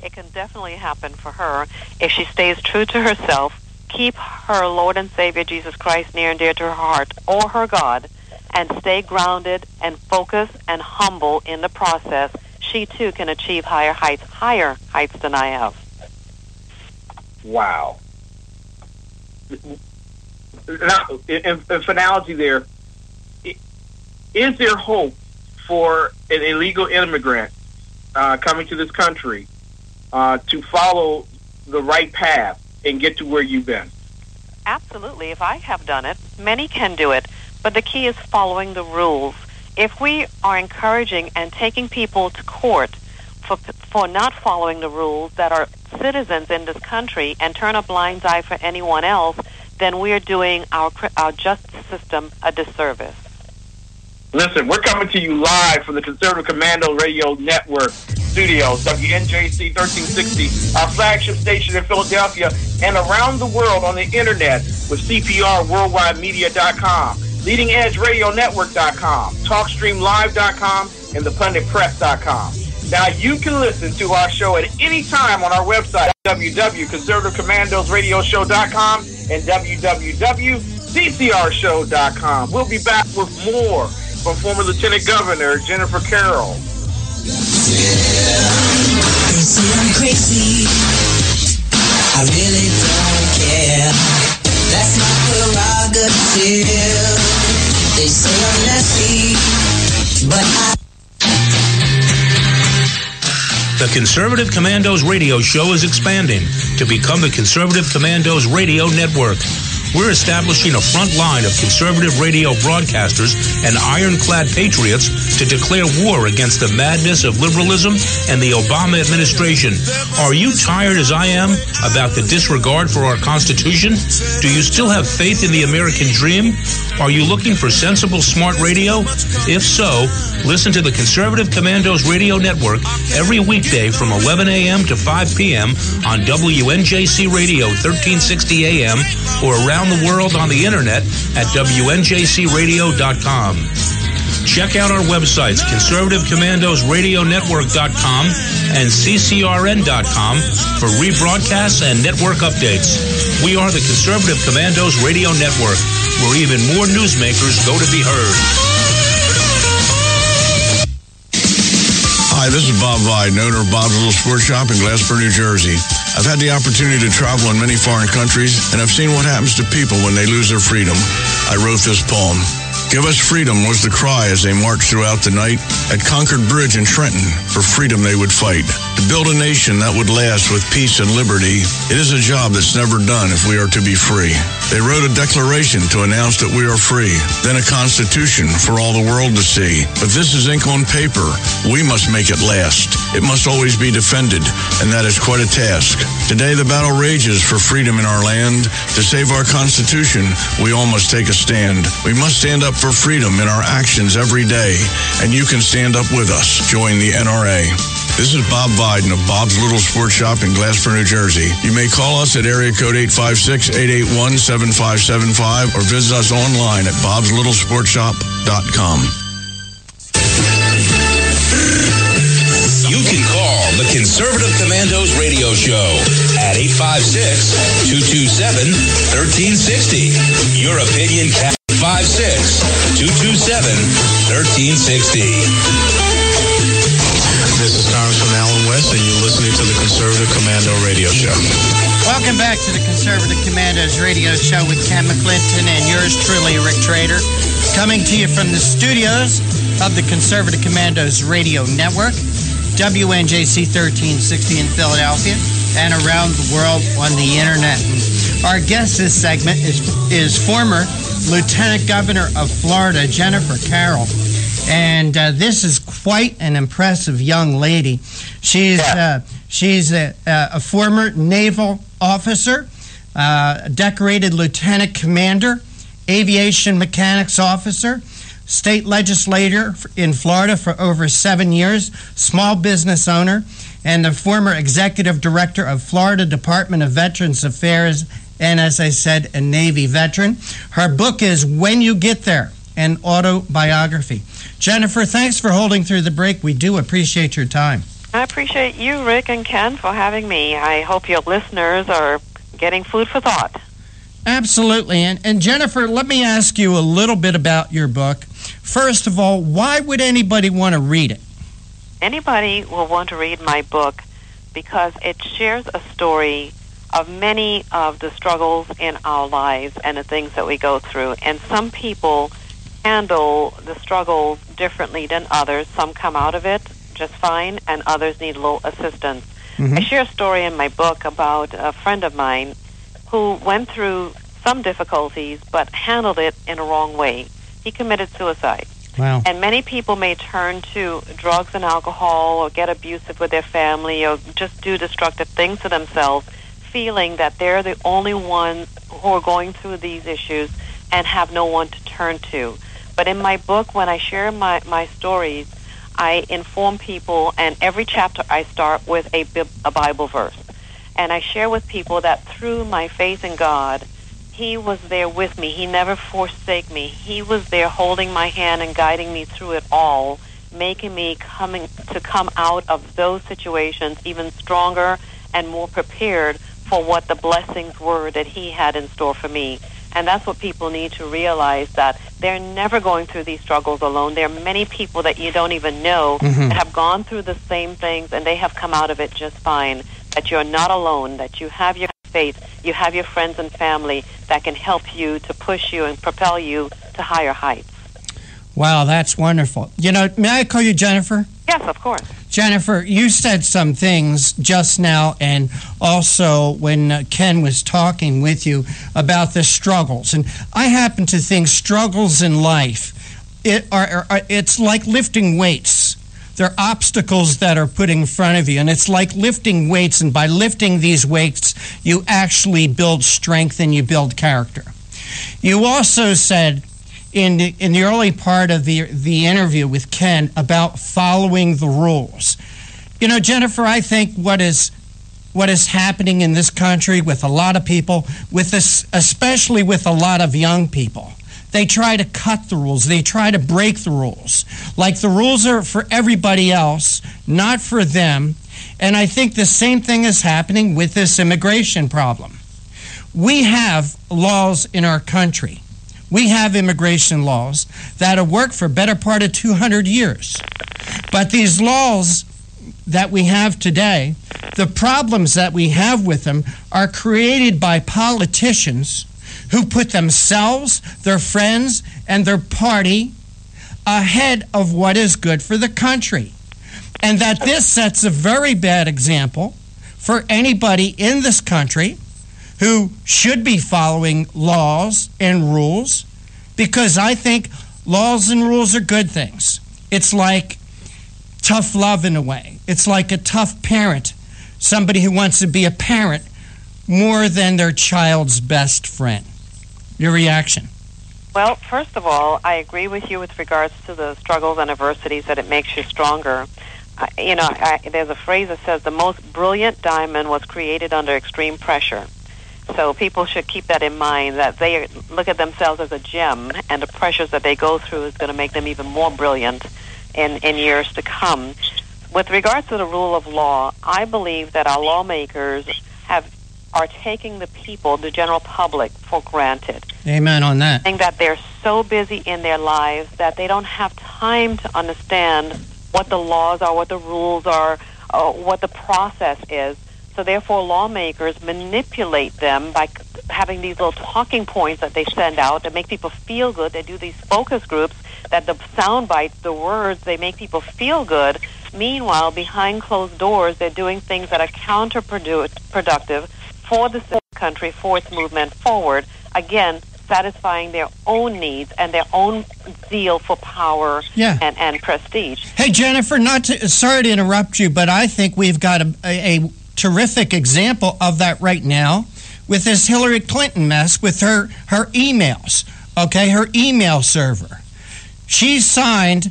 O: It can definitely happen for her if she stays true to herself, keep her Lord and Savior Jesus Christ near and dear to her heart or her God, and stay grounded and focused and humble in the process. She too can achieve higher heights than I have.
I: Wow. Now, in finality there, is there hope for an illegal immigrant coming to this country to follow the right path and get to where you've been?
O: Absolutely. If I have done it, many can do it. But the key is following the rules. If we are encouraging and taking people to court for not following the rules that are citizens in this country and turn a blind eye for anyone else, then we are doing our justice system a disservice.
I: Listen, we're coming to you live from the Conservative Commando Radio Network studios, WNJC 1360, our flagship station in Philadelphia, and around the world on the internet with CPRWorldwideMedia.com, LeadingEdgeRadioNetwork.com, TalkStreamLive.com, and ThePunditPress.com. Now, you can listen to our show at any time on our website, www.ConservativeCommandosRadioshow.com and www.CCRShow.com. We'll be back with more from former Lieutenant Governor Jennifer Carroll.
K: They say I'm crazy, I really don't care. That's my prerogative. They say I'm nasty, but
G: The Conservative Commandos radio show is expanding to become the Conservative Commandos Radio Network. We're establishing a front line of conservative radio broadcasters and ironclad patriots to declare war against the madness of liberalism and the Obama administration. Are you tired, as I am, about the disregard for our Constitution? Do you still have faith in the American dream? Are you looking for sensible, smart radio? If so, listen to the Conservative Commandos Radio Network every weekday from 11 a.m. to 5 p.m. on WNJC Radio 1360 a.m. or around the world on the internet at WNJCradio.com. Check out our websites, conservativecommandosradionetwork.com and ccrn.com for rebroadcasts and network updates. We are the Conservative Commandos Radio Network, where even more newsmakers go to be heard.
L: Hi, this is Bob Vide, owner of Bob's Little Sports Shop in Glassboro, New Jersey. I've had the opportunity to travel in many foreign countries, and I've seen what happens to people when they lose their freedom. I wrote this poem. Give us freedom was the cry as they marched throughout the night. At Concord Bridge in Trenton, for freedom they would fight. To build a nation that would last with peace and liberty, it is a job that's never done if we are to be free. They wrote a declaration to announce that we are free, then a constitution for all the world to see. But this is ink on paper. We must make it last. It must always be defended, and that is quite a task. Today the battle rages for freedom in our land. To save our Constitution, we all must take a stand. We must stand up for freedom in our actions every day, and you can stand up with us. Join the NRA. This is Bob Biden of Bob's Little Sports Shop in Glassboro, New Jersey. You may call us at area code 856-881-7575 or visit us online at bobslittle.sportshop.com.
G: You can call the Conservative Commandos Radio Show at 856-227-1360. Your opinion counts. 856-227-1360.
J: This is Congressman Alan West, and you're listening to the Conservative Commando Radio Show.
H: Welcome back to the Conservative Commandos Radio Show with Ken McClinton and yours truly, Rick Trader, coming to you from the studios of the Conservative Commandos Radio Network, WNJC 1360 in Philadelphia, and around the world on the internet. And our guest this segment is former Lieutenant Governor of Florida, Jennifer Carroll. And this is quite an impressive young lady. She's a former naval officer, decorated lieutenant commander, aviation mechanics officer, state legislator in Florida for over 7 years, small business owner, and the former executive director of Florida Department of Veterans Affairs, and as I said, a Navy veteran. Her book is When You Get There, an autobiography. Jennifer, thanks for holding through the break. We do appreciate your time.
O: I appreciate you, Rick and Ken, for having me. I hope your listeners are getting food for thought.
H: Absolutely. And Jennifer, let me ask you a little bit about your book. First of all, why would anybody want to read it?
O: Anybody will want to read my book because it shares a story of many of the struggles in our lives and the things that we go through. And some people handle the struggles differently than others. Some come out of it just fine, and others need a little assistance. Mm-hmm. I share a story in my book about a friend of mine who went through some difficulties but handled it in a wrong way. He committed suicide.
H: Wow.
O: And many people may turn to drugs and alcohol or get abusive with their family or just do destructive things to themselves, feeling that they're the only ones who are going through these issues and have no one to turn to. But in my book, when I share my stories, I inform people, and every chapter I start with a Bible verse. And I share with people that through my faith in God, He was there with me. He never forsake me. He was there holding my hand and guiding me through it all, making me come out of those situations even stronger and more prepared for what the blessings were that He had in store for me. And that's what people need to realize, that they're never going through these struggles alone. There are many people that you don't even know that have gone through the same things, and they have come out of it just fine, that you're not alone, that you have your faith, you have your friends and family that can help you to push you and propel you to higher heights.
H: Wow, that's wonderful. You know, may I call you Jennifer?
O: Yes, of course.
H: Jennifer, you said some things just now, and also when Ken was talking with you about the struggles. And I happen to think struggles in life, it's like lifting weights. They're obstacles that are put in front of you, and it's like lifting weights, and by lifting these weights, you actually build strength and you build character. You also said in the early part of the interview with Ken about following the rules. You know, Jennifer, I think what is happening in this country with a lot of people, with this, especially with a lot of young people, they try to cut the rules. They try to break the rules. Like the rules are for everybody else, not for them. And I think the same thing is happening with this immigration problem. We have laws in our country. We have immigration laws that have worked for a better part of 200 years. But these laws that we have today, the problems that we have with them are created by politicians who put themselves, their friends, and their party ahead of what is good for the country. And that this sets a very bad example for anybody in this country who should be following laws and rules, because I think laws and rules are good things. It's like tough love in a way. It's like a tough parent, somebody who wants to be a parent more than their child's best friend. Your reaction?
O: Well, first of all, I agree with you with regards to the struggles and adversities, that it makes you stronger. There's a phrase that says the most brilliant diamond was created under extreme pressure. So people should keep that in mind, that they look at themselves as a gem, and the pressures that they go through is going to make them even more brilliant in years to come. With regards to the rule of law, I believe that our lawmakers are taking the people, the general public, for granted.
H: Amen on that.
O: I think that they're so busy in their lives that they don't have time to understand what the laws are, what the rules are, what the process is. So therefore, lawmakers manipulate them by having these little talking points that they send out that make people feel good. They do these focus groups that the sound bites, the words, they make people feel good. Meanwhile, behind closed doors, they're doing things that are counterproductive for the country, for its movement forward. Again, satisfying their own needs and their own zeal for power and prestige.
H: Hey, Jennifer, sorry to interrupt you, but I think we've got a terrific example of that right now with this Hillary Clinton mess with her emails, okay, her email server. She signed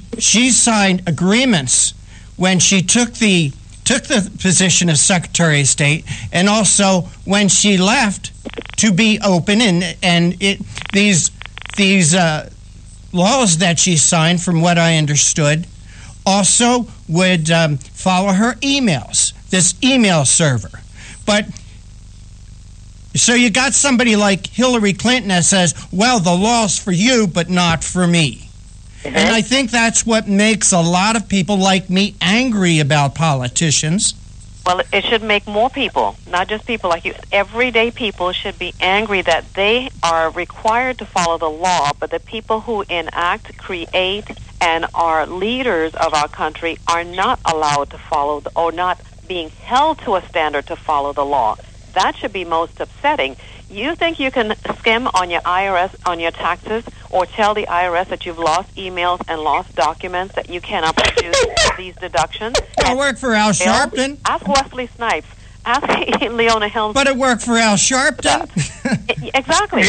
H: agreements when she took the position of Secretary of State, and also when she left to be open, and these laws that she signed, from what I understood, also would follow her emails, this email server. But so you got somebody like Hillary Clinton that says, well, the law's for you, but not for me. Mm-hmm. And I think that's what makes a lot of people like me angry about politicians.
O: Well, it should make more people, not just people like you. Everyday people should be angry that they are required to follow the law, but the people who enact, create, and are leaders of our country are not allowed to follow or not being held to a standard to follow the law. That should be most upsetting. You think you can skim on your IRS, on your taxes, or tell the IRS that you've lost emails and lost documents, that you cannot produce these deductions?
H: It worked for Al Sharpton.
O: Ask Wesley Snipes. Ask Leona Helms.
H: But it worked for Al Sharpton.
O: Exactly.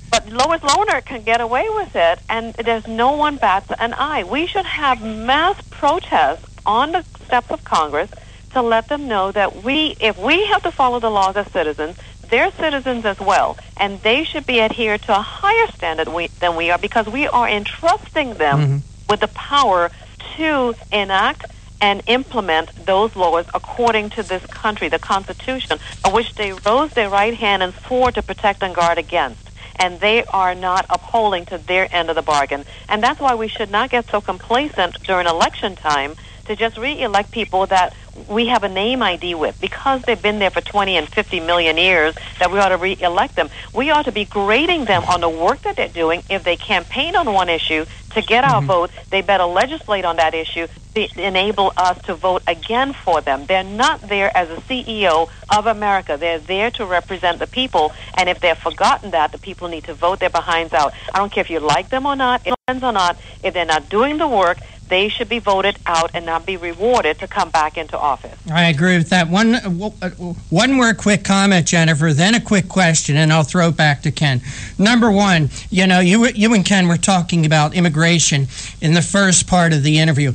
O: But Lois Lohner can get away with it, and there's no one bats an eye. We should have mass protests on the steps of Congress to let them know that if we have to follow the laws as citizens, they're citizens as well, and they should be adhered to a higher standard than we are, because we are entrusting them with the power to enact and implement those laws according to this country, the Constitution, of which they rose their right hand and swore to protect and guard against. And they are not upholding to their end of the bargain. And that's why we should not get so complacent during election time to just re-elect people that we have a name ID with, because they've been there for 20 and 50 million years, that we ought to re-elect them. We ought to be grading them on the work that they're doing. If they campaign on one issue to get our vote, they better legislate on that issue to enable us to vote again for them. They're not there as a CEO of America. They're there to represent the people, and if they've forgotten that, the people need to vote their behinds out. I don't care if you like them or not, friends or not, if they're not doing the work, they should be voted out and not be rewarded to come back into office.
H: I agree with that. One more quick comment, Jennifer, then a quick question, and I'll throw it back to Ken. Number one, you and Ken were talking about immigration in the first part of the interview.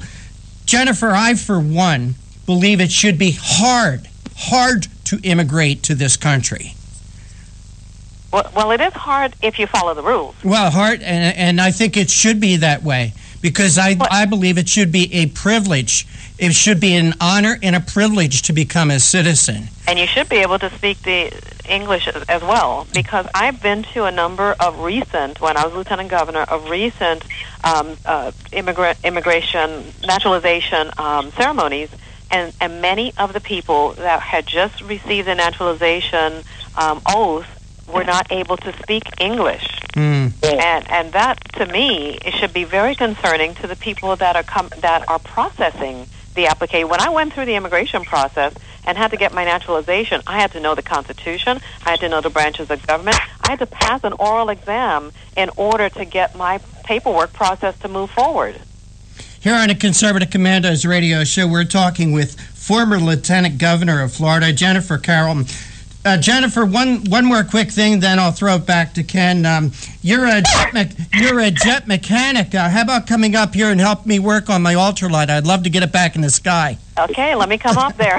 H: Jennifer, I, for one, believe it should be hard to immigrate to this country.
O: Well, it is hard if you follow the rules.
H: Well, hard, and I think it should be that way because I believe it should be a privilege. It should be an honor and a privilege to become a citizen.
O: And you should be able to speak the English as well, because I've been to a number of recent, when I was lieutenant governor, of recent immigration, naturalization ceremonies, and many of the people that had just received the naturalization oath were not able to speak English. And that, to me, it should be very concerning to the people that are processing the application. When I went through the immigration process and had to get my naturalization, I had to know the Constitution, I had to know the branches of government, I had to pass an oral exam in order to get my paperwork process to move forward.
H: Here on the Conservative Commandos radio show, we're talking with former Lieutenant Governor of Florida, Jennifer Carroll. Jennifer, one more quick thing, then I'll throw it back to Ken. You're a jet mechanic. How about coming up here and help me work on my ultralight? I'd love to get it back in the sky.
O: Okay, let me come up there.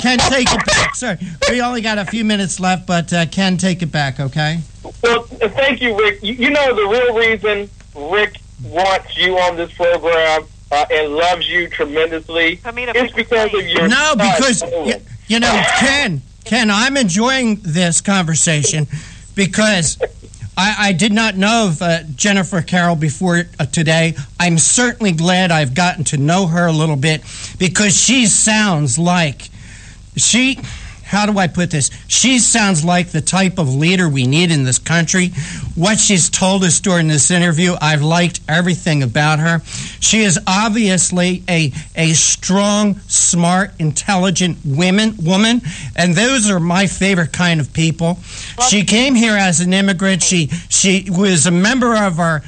H: Ken, take it back. Sorry, we only got a few minutes left, but Ken, take it back, okay?
I: Well, thank you, Rick. You know the real reason Rick wants you on this program and loves you tremendously is because of your...
H: No, because, you know, Ken, I'm enjoying this conversation because I did not know of Jennifer Carroll before today. I'm certainly glad I've gotten to know her a little bit because she sounds like how do I put this? She sounds like the type of leader we need in this country. What she's told us during this interview, I've liked everything about her. She is obviously a strong, smart, intelligent woman, and those are my favorite kind of people. She came here as an immigrant. She was a member of our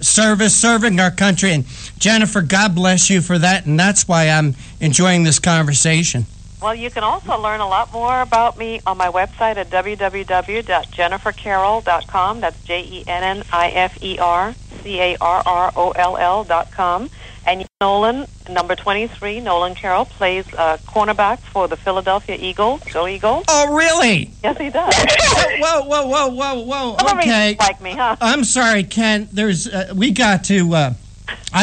H: service, serving our country. And Jennifer, God bless you for that, and that's why I'm enjoying this conversation.
O: Well, you can also learn a lot more about me on my website at www.jennifercarroll.com. That's JenniferCarroll.com. And Nolan, number 23, Nolan Carroll, plays cornerback for the Philadelphia Eagles. Go Eagles.
H: Oh, really?
O: Yes, he does.
H: Whoa. Okay.
O: Like me, huh?
H: I'm sorry, Ken. There's, I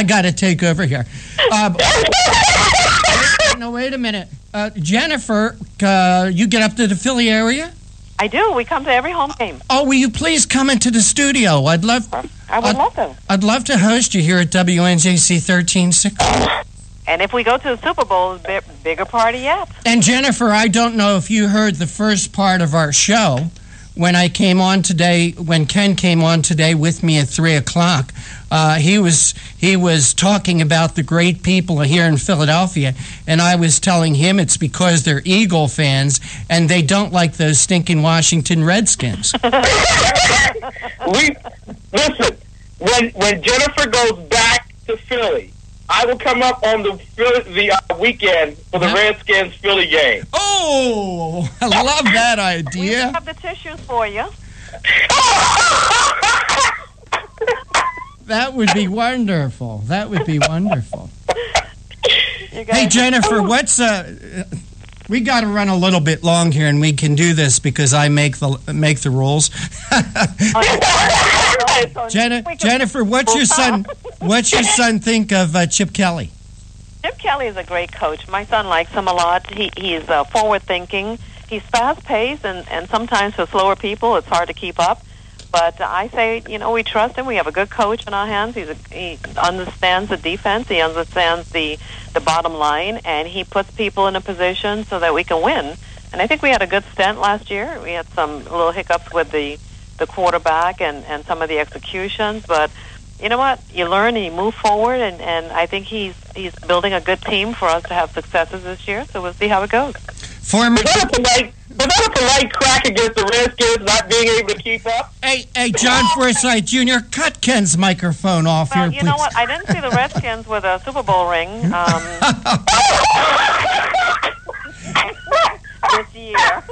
H: got to take over here. No, wait a minute. Jennifer, you get up to the Philly area?
O: I do. We come to every home game.
H: Oh, will you please come into the studio? I would love to. I'd love to host you here at WNJC 1360.
O: And if we go to the Super Bowl, bigger party yet.
H: And Jennifer, I don't know if you heard the first part of our show when I came on today, when Ken came on today with me at 3 o'clock. He was talking about the great people here in Philadelphia, and I was telling him it's because they're Eagle fans and they don't like those stinking Washington Redskins.
I: Listen, when Jennifer goes back to Philly, I will come up on the weekend for the Redskins Philly game.
H: Oh, I love that idea.
O: We have the tissues for you.
H: That would be wonderful. Hey, Jennifer, what's we got to run a little bit long here, and we can do this because I make the rules. Jennifer, what's your son think of Chip Kelly?
O: Chip Kelly is a great coach. My son likes him a lot. He's forward-thinking. He's fast-paced, and sometimes for slower people, it's hard to keep up. But I say, we trust him. We have a good coach in our hands. He understands the defense. He understands the bottom line, and he puts people in a position so that we can win. And I think we had a good stint last year. We had some little hiccups with the quarterback and some of the executions, but you know what? You learn and you move forward, and I think he's building a good team for us to have successes this year, so we'll see how it goes.
I: Was that a polite crack against the Redskins not being able to keep up?
H: Hey, John Forsythe Jr., cut Ken's microphone off here, please.
O: You know what? I didn't see the Redskins with a Super Bowl ring this year.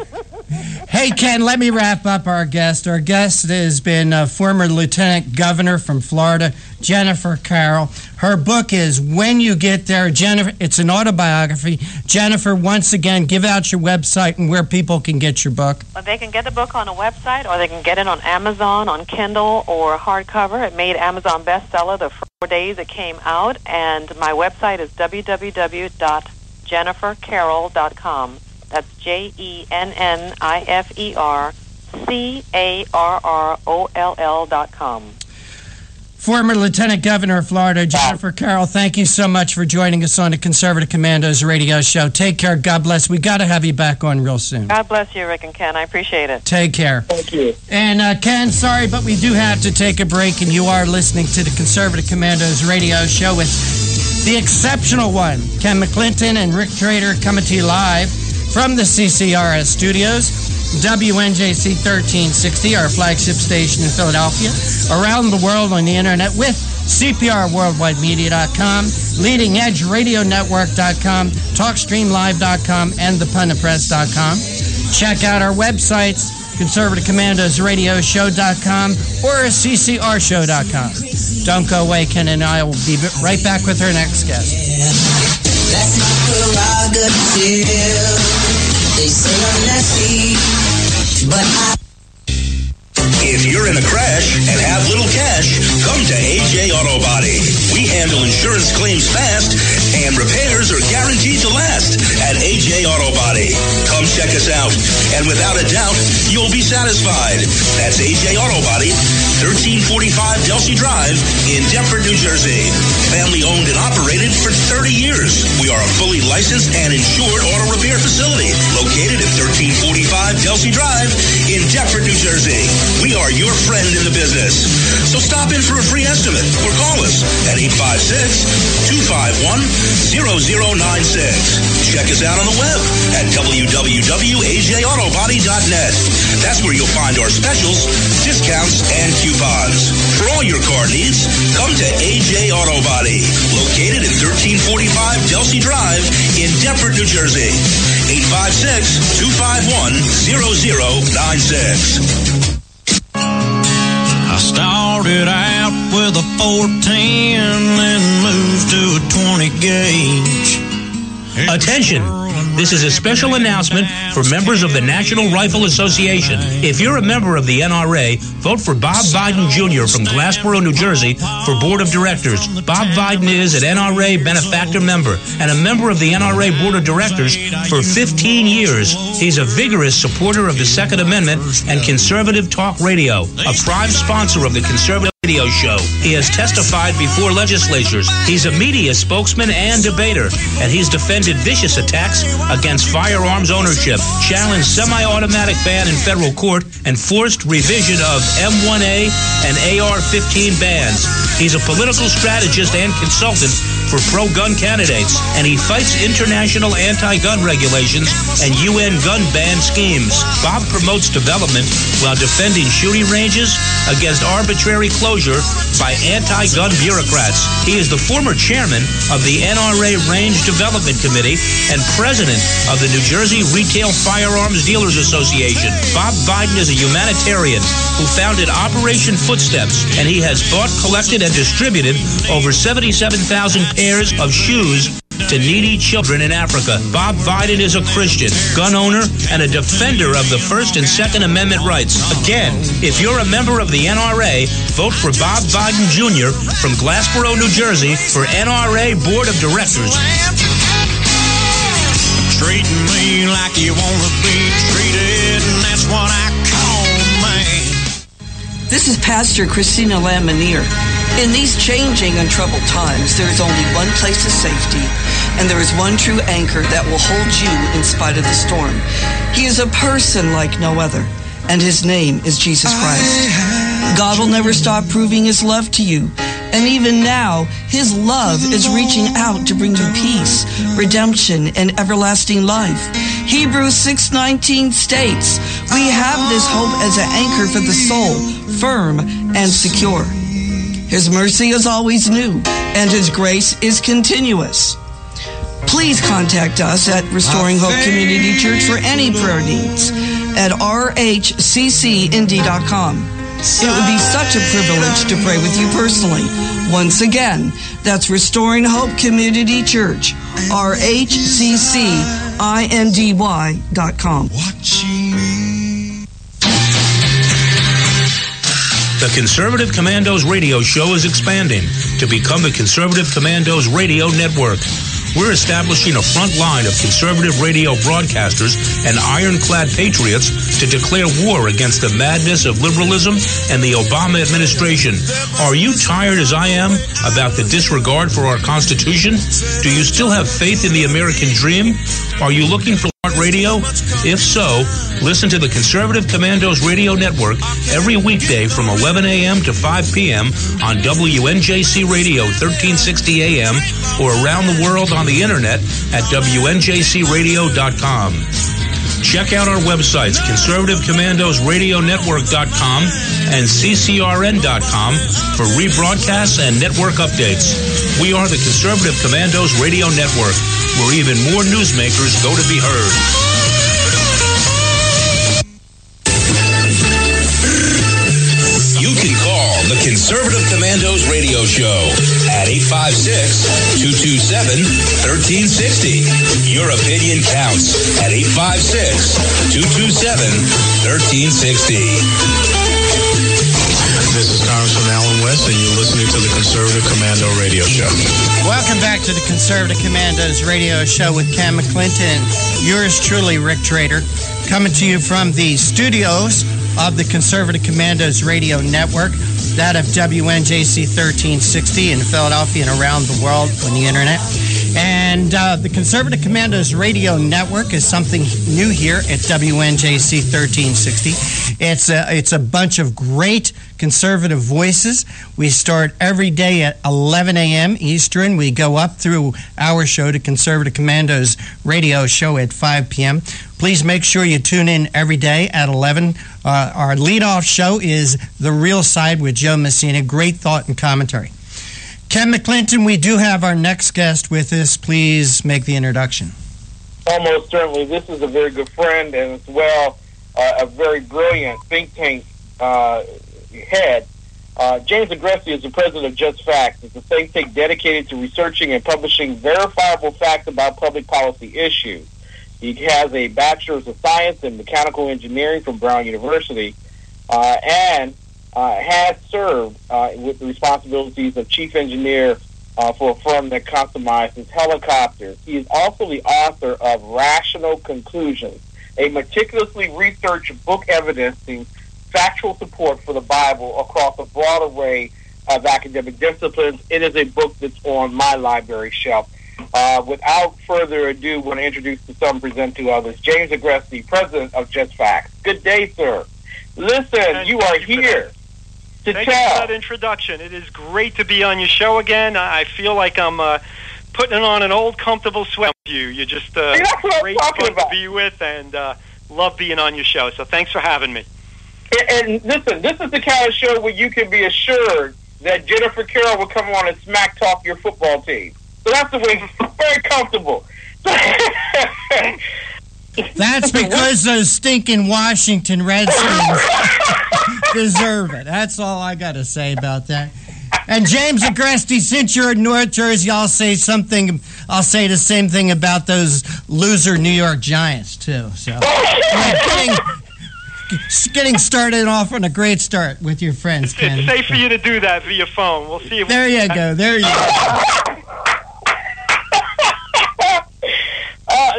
H: Hey, Ken, let me wrap up our guest. Our guest has been former Lieutenant Governor from Florida, Jennifer Carroll. Her book is When You Get There. Jennifer, it's an autobiography. Jennifer, once again, give out your website and where people can get your book.
O: Well, they can get the book on a website, or they can get it on Amazon, on Kindle, or hardcover. It made Amazon bestseller the 4 days it came out, and my website is www.jennifercarroll.com. That's JenniferCarroll.com.
H: Former Lieutenant Governor of Florida, Jennifer Carroll, thank you so much for joining us on the Conservative Commandos radio show. Take care. God bless. We got to have you back on real soon.
O: God bless you, Rick and Ken. I appreciate it.
H: Take care.
I: Thank you.
H: And Ken, sorry, but we do have to take a break, and you are listening to the Conservative Commandos radio show with the exceptional one, Ken McClinton and Rick Trader, coming to you live from the CCRS studios, WNJC 1360, our flagship station in Philadelphia, around the world on the internet with CPRWorldwideMedia.com, LeadingEdgeRadioNetwork.com, TalkStreamLive.com, and ThePunditPress.com. Check out our websites, ConservativeCommandosRadioshow.com or CCRShow.com. Don't go away, Ken and I will be right back with our next guest.
K: That's my prerogative. They say I'm nasty, but
G: If you're in a crash and have little cash, come to AJ Auto Body. We handle insurance claims fast, and repairs are guaranteed to last at AJ Auto Body. Come check us out, and without a doubt, you'll be satisfied. That's AJ Auto Body, 1345 Delsey Drive in Deptford, New Jersey. Family owned and operated for 30 years. We are a fully licensed and insured auto repair facility located at 1345 Delsey Drive in Deptford, New Jersey. We are your friend in the business. So stop in for a free estimate or call us at 856-251-0096. Check us out on the web at www.ajautobody.net. That's where you'll find our specials, discounts, and coupons. For all your car needs, come to AJ Auto Body, located at 1345 Delsey Drive in Deptford, New Jersey. 856-251-0096.
M: I started out with a 410 and moved to a 20 gauge.
G: Attention! This is a special announcement for members of the National Rifle Association. If you're a member of the NRA, vote for Bob Biden Jr. from Glassboro, New Jersey for Board of Directors. Bob Biden is an NRA benefactor member and a member of the NRA Board of Directors for 15 years. He's a vigorous supporter of the Second Amendment and conservative talk radio, a prime sponsor of the Conservative Radio Show. He has testified before legislatures. He's a media spokesman and debater, and he's defended vicious attacks against firearms ownership, challenged semi-automatic ban in federal court, and forced revision of M1A and AR-15 bans. He's a political strategist and consultant for pro-gun candidates, and he fights international anti-gun regulations and UN gun ban schemes. Bob promotes development while defending shooting ranges against arbitrary closure by anti-gun bureaucrats. He is the former chairman of the NRA Range Development Committee and president of the New Jersey Retail Firearms Dealers Association. Bob Biden is a humanitarian who founded Operation Footsteps, and he has bought, collected, and distributed over 77,000 pairs of shoes to needy children in Africa. Bob Biden is a Christian, gun owner, and a defender of the First and Second Amendment rights. Again, if you're a member of the NRA, vote for Bob Biden Jr. from Glassboro, New Jersey for NRA Board of Directors.
M: Treating me like you want to be treated, and that's what I call man.
N: This is Pastor Christina Lamanier. In these changing and troubled times, there is only one place of safety, and there is one true anchor that will hold you in spite of the storm. He is a person like no other, and his name is Jesus Christ. God will never stop proving his love to you, and even now, his love is reaching out to bring you peace, redemption, and everlasting life. Hebrews 6:19 states, we have this hope as an anchor for the soul, firm and secure. His mercy is always new, and his grace is continuous. Please contact us at Restoring Hope Community Church for any prayer needs. at rhccindy.com. It would be such a privilege to pray with you personally. Once again, that's Restoring Hope Community Church, rhccindy.com.
G: The Conservative Commandos radio show is expanding to become the Conservative Commandos radio network. We're establishing a front line of conservative radio broadcasters and ironclad patriots to declare war against the madness of liberalism and the Obama administration. Are you tired, as I am, about the disregard for our Constitution? Do you still have faith in the American dream? Are you looking for radio? If so, listen to the Conservative Commandos Radio Network every weekday from 11 a.m. to 5 p.m. on WNJC Radio 1360 a.m. or around the world on the internet at WNJCradio.com. Check out our websites, ConservativeCommandosRadioNetwork.com and CCRN.com for rebroadcasts and network updates. We are the Conservative Commandos Radio Network, where even more newsmakers go to be heard. You can call the Conservative Commandos Radio Show at 856-227-1360. Your opinion counts at 856-227-1360.
J: This is Congressman Alan West, and you're listening to the Conservative Commando Radio Show.
H: Welcome back to the Conservative Commandos Radio Show with Ken McClinton. Yours truly, Rick Trader, coming to you from the studios of the Conservative Commandos Radio Network, that of WNJC 1360 in Philadelphia and around the world on the internet. And the Conservative Commandos Radio Network is something new here at WNJC 1360. It's a bunch of great conservative voices. We start every day at 11 a.m. Eastern. We go up through our show to Conservative Commandos Radio Show at 5 p.m. Please make sure you tune in every day at 11. Our leadoff show is The Real Side with Joe Messina. Great thought and commentary. Ken McClinton, we do have our next guest with us. Please make the introduction.
I: Almost certainly. This is a very good friend and as well a very brilliant think tank head. James Agresti is the president of Just Facts. It's a think tank dedicated to researching and publishing verifiable facts about public policy issues. He has a bachelor's of science in mechanical engineering from Brown University and has served with the responsibilities of chief engineer for a firm that customizes helicopters. He is also the author of Rational Conclusions, a meticulously researched book evidencing factual support for the Bible across a broad array of academic disciplines. It is a book that's on my library shelf. Without further ado, I want to introduce to some, present to others, James Agresti, president of Just Facts. Good day, sir. Listen, you are here to
P: tell. Thank you for that introduction. It is great to be on your show again. I feel like I'm putting on an old, comfortable sweat with you. You're just great fun to be with, and love being on your show. So thanks for having me.
I: And listen, this is the kind of show where you can be assured that Jennifer Carroll will come on and smack talk your football team. So that's the way, very comfortable.
H: That's because those stinking Washington Redskins deserve it. That's all I got to say about that. And James Agresti, since you're in North Jersey, I'll say the same thing about those loser New York Giants too. So getting started off on a great start with your friends, Ken.
P: It's safe for you to do that via phone. We'll see if
H: there you go. There you go.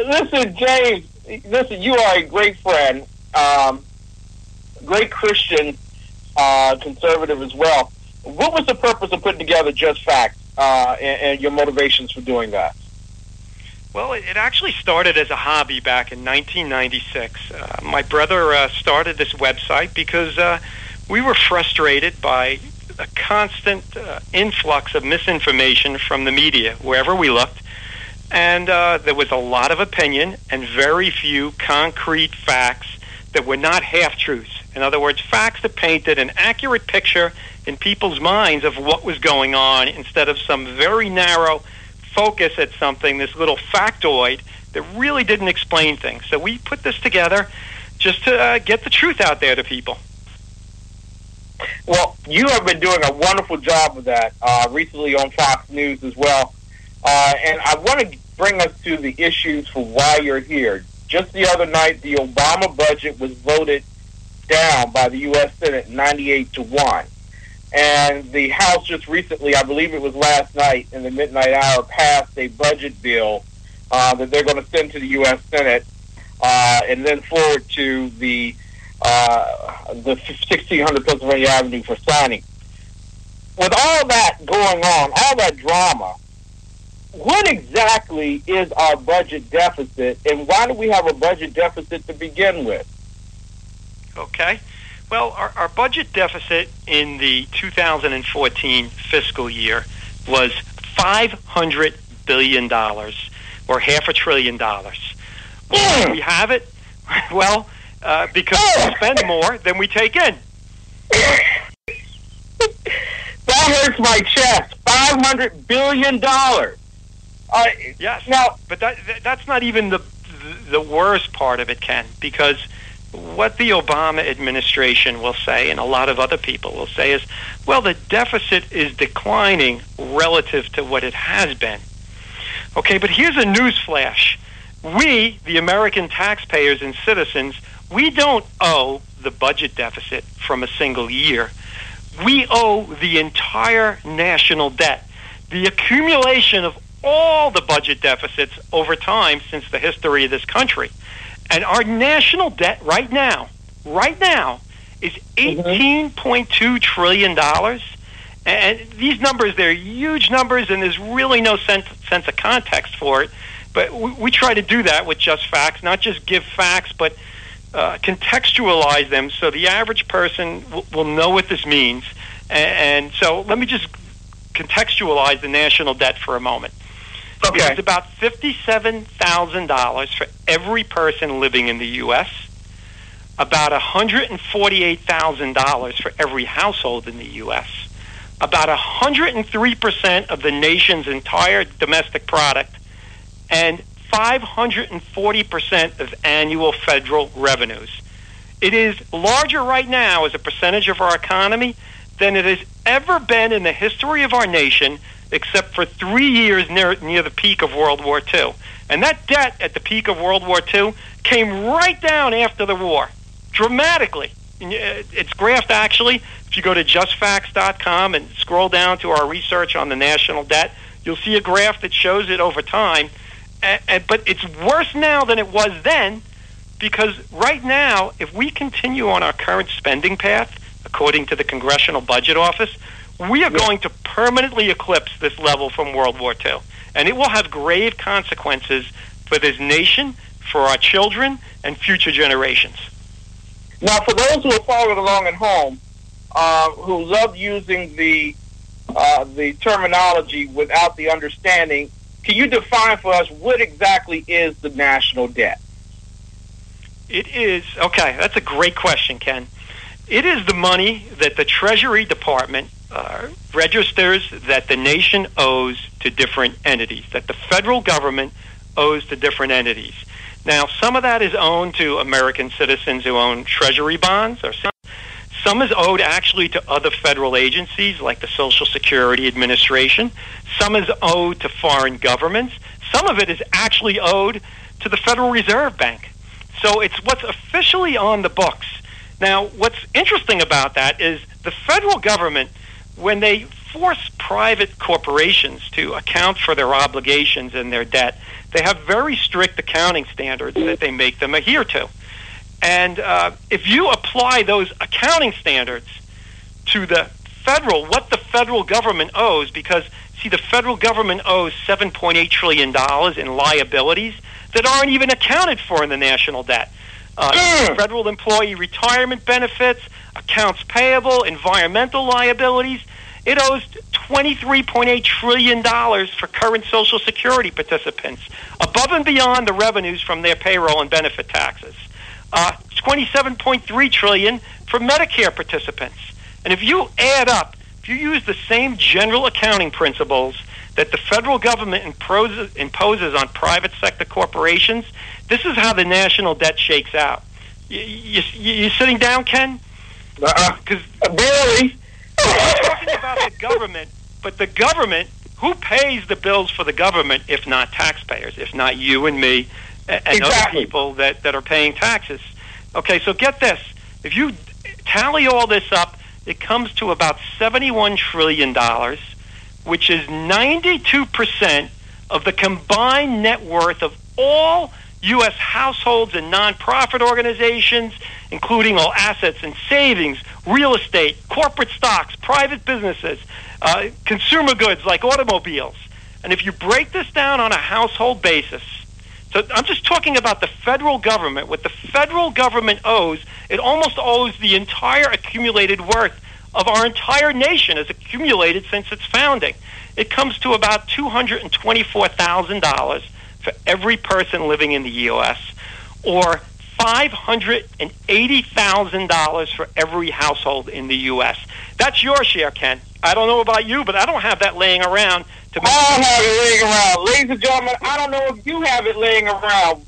I: Listen, James. Listen, you are a great friend, great Christian, conservative as well. What was the purpose of putting together Just Facts and your motivations for doing that?
P: Well, it actually started as a hobby back in 1996. My brother started this website because we were frustrated by a constant influx of misinformation from the media wherever we looked. And there was a lot of opinion and very few concrete facts that were not half-truths. In other words, facts that painted an accurate picture in people's minds of what was going on instead of some very narrow focus at something, this little factoid that really didn't explain things. So we put this together just to get the truth out there to people.
I: Well, you have been doing a wonderful job of that recently on Fox News as well. And I want to bring us to the issues for why you're here. Just the other night, the Obama budget was voted down by the U.S. Senate 98-1. And the House just recently, I believe it was last night in the midnight hour, passed a budget bill that they're going to send to the U.S. Senate and then forward to the 1600 Pennsylvania Avenue for signing. With all that going on, all that drama, what exactly is our budget deficit, and why do we have a budget deficit to begin with?
P: Okay. Well, our budget deficit in the 2014 fiscal year was $500 billion, or $500 billion. Why do we have it? Well, because we spend more than we take in.
I: That hurts my chest. $500 billion.
P: Yes.
I: Now,
P: but that's not even the worst part of it, Ken, because what the Obama administration will say, and a lot of other people will say, is, well, the deficit is declining relative to what it has been. Okay, but here's a news flash. We, the American taxpayers and citizens, we don't owe the budget deficit from a single year. We owe the entire national debt, the accumulation of all the budget deficits over time since the history of this country. And our national debt right now is $18.2 trillion. And these numbers, they're huge numbers, and there's really no sense of context for it. But we try to do that with just facts, not just give facts, but contextualize them so the average person will know what this means. And so let me just contextualize the national debt for a moment.
I: Okay.
P: It's about $57,000 for every person living in the U.S., about $148,000 for every household in the U.S., about 103% of the nation's entire domestic product, and 540% of annual federal revenues. It is larger right now as a percentage of our economy than it has ever been in the history of our nation, except for 3 years near the peak of World War II. And that debt at the peak of World War II came right down after the war, dramatically. It's graphed, actually. If you go to justfacts.com and scroll down to our research on the national debt, you'll see a graph that shows it over time. But it's worse now than it was then, because right now, if we continue on our current spending path, according to the Congressional Budget Office, we are going to permanently eclipse this level from World War II. And it will have grave consequences for this nation, for our children, and future generations.
I: Now, for those who are following along at home, who love using the terminology without the understanding, can you define for us what exactly is the national debt?
P: It is, okay, that's a great question, Ken. It is the money that the Treasury Department registers that the nation owes to different entities, that the federal government owes to different entities. Now, some of that is owed to American citizens who own Treasury bonds, or some is owed actually to other federal agencies like the Social Security Administration. Some is owed to foreign governments. Some of it is actually owed to the Federal Reserve Bank. So it's what's officially on the books. Now, what's interesting about that is the federal government, when they force private corporations to account for their obligations and their debt, they have very strict accounting standards that they make them adhere to. And if you apply those accounting standards to the federal, what the federal government owes, because, see, the federal government owes $7.8 trillion in liabilities that aren't even accounted for in the national debt. Federal employee retirement benefits, accounts payable, environmental liabilities. It owes $23.8 trillion for current Social Security participants, above and beyond the revenues from their payroll and benefit taxes. $27.3 trillion for Medicare participants. And if you add up, if you use the same general accounting principles that the federal government imposes on private sector corporations, this is how the national debt shakes out. You sitting down, Ken?
I: Because barely.
P: I'm talking about the government, but the government, who pays the bills for the government if not taxpayers, if not you and me and other people that are paying taxes? Okay, so get this. If you tally all this up, it comes to about $71 trillion, which is 92% of the combined net worth of all U.S. households and nonprofit organizations, including all assets and savings, real estate, corporate stocks, private businesses, consumer goods like automobiles. And if you break this down on a household basis, so I'm just talking about the federal government. What the federal government owes, it almost owes the entire accumulated worth of our entire nation as accumulated since its founding. It comes to about $224,000 for every person living in the U.S., or $580,000 for every household in the U.S. That's your share, Ken. I don't know about you, but I don't have that laying around.
I: I don't have it laying around. Ladies and gentlemen, I don't know if you have it laying around.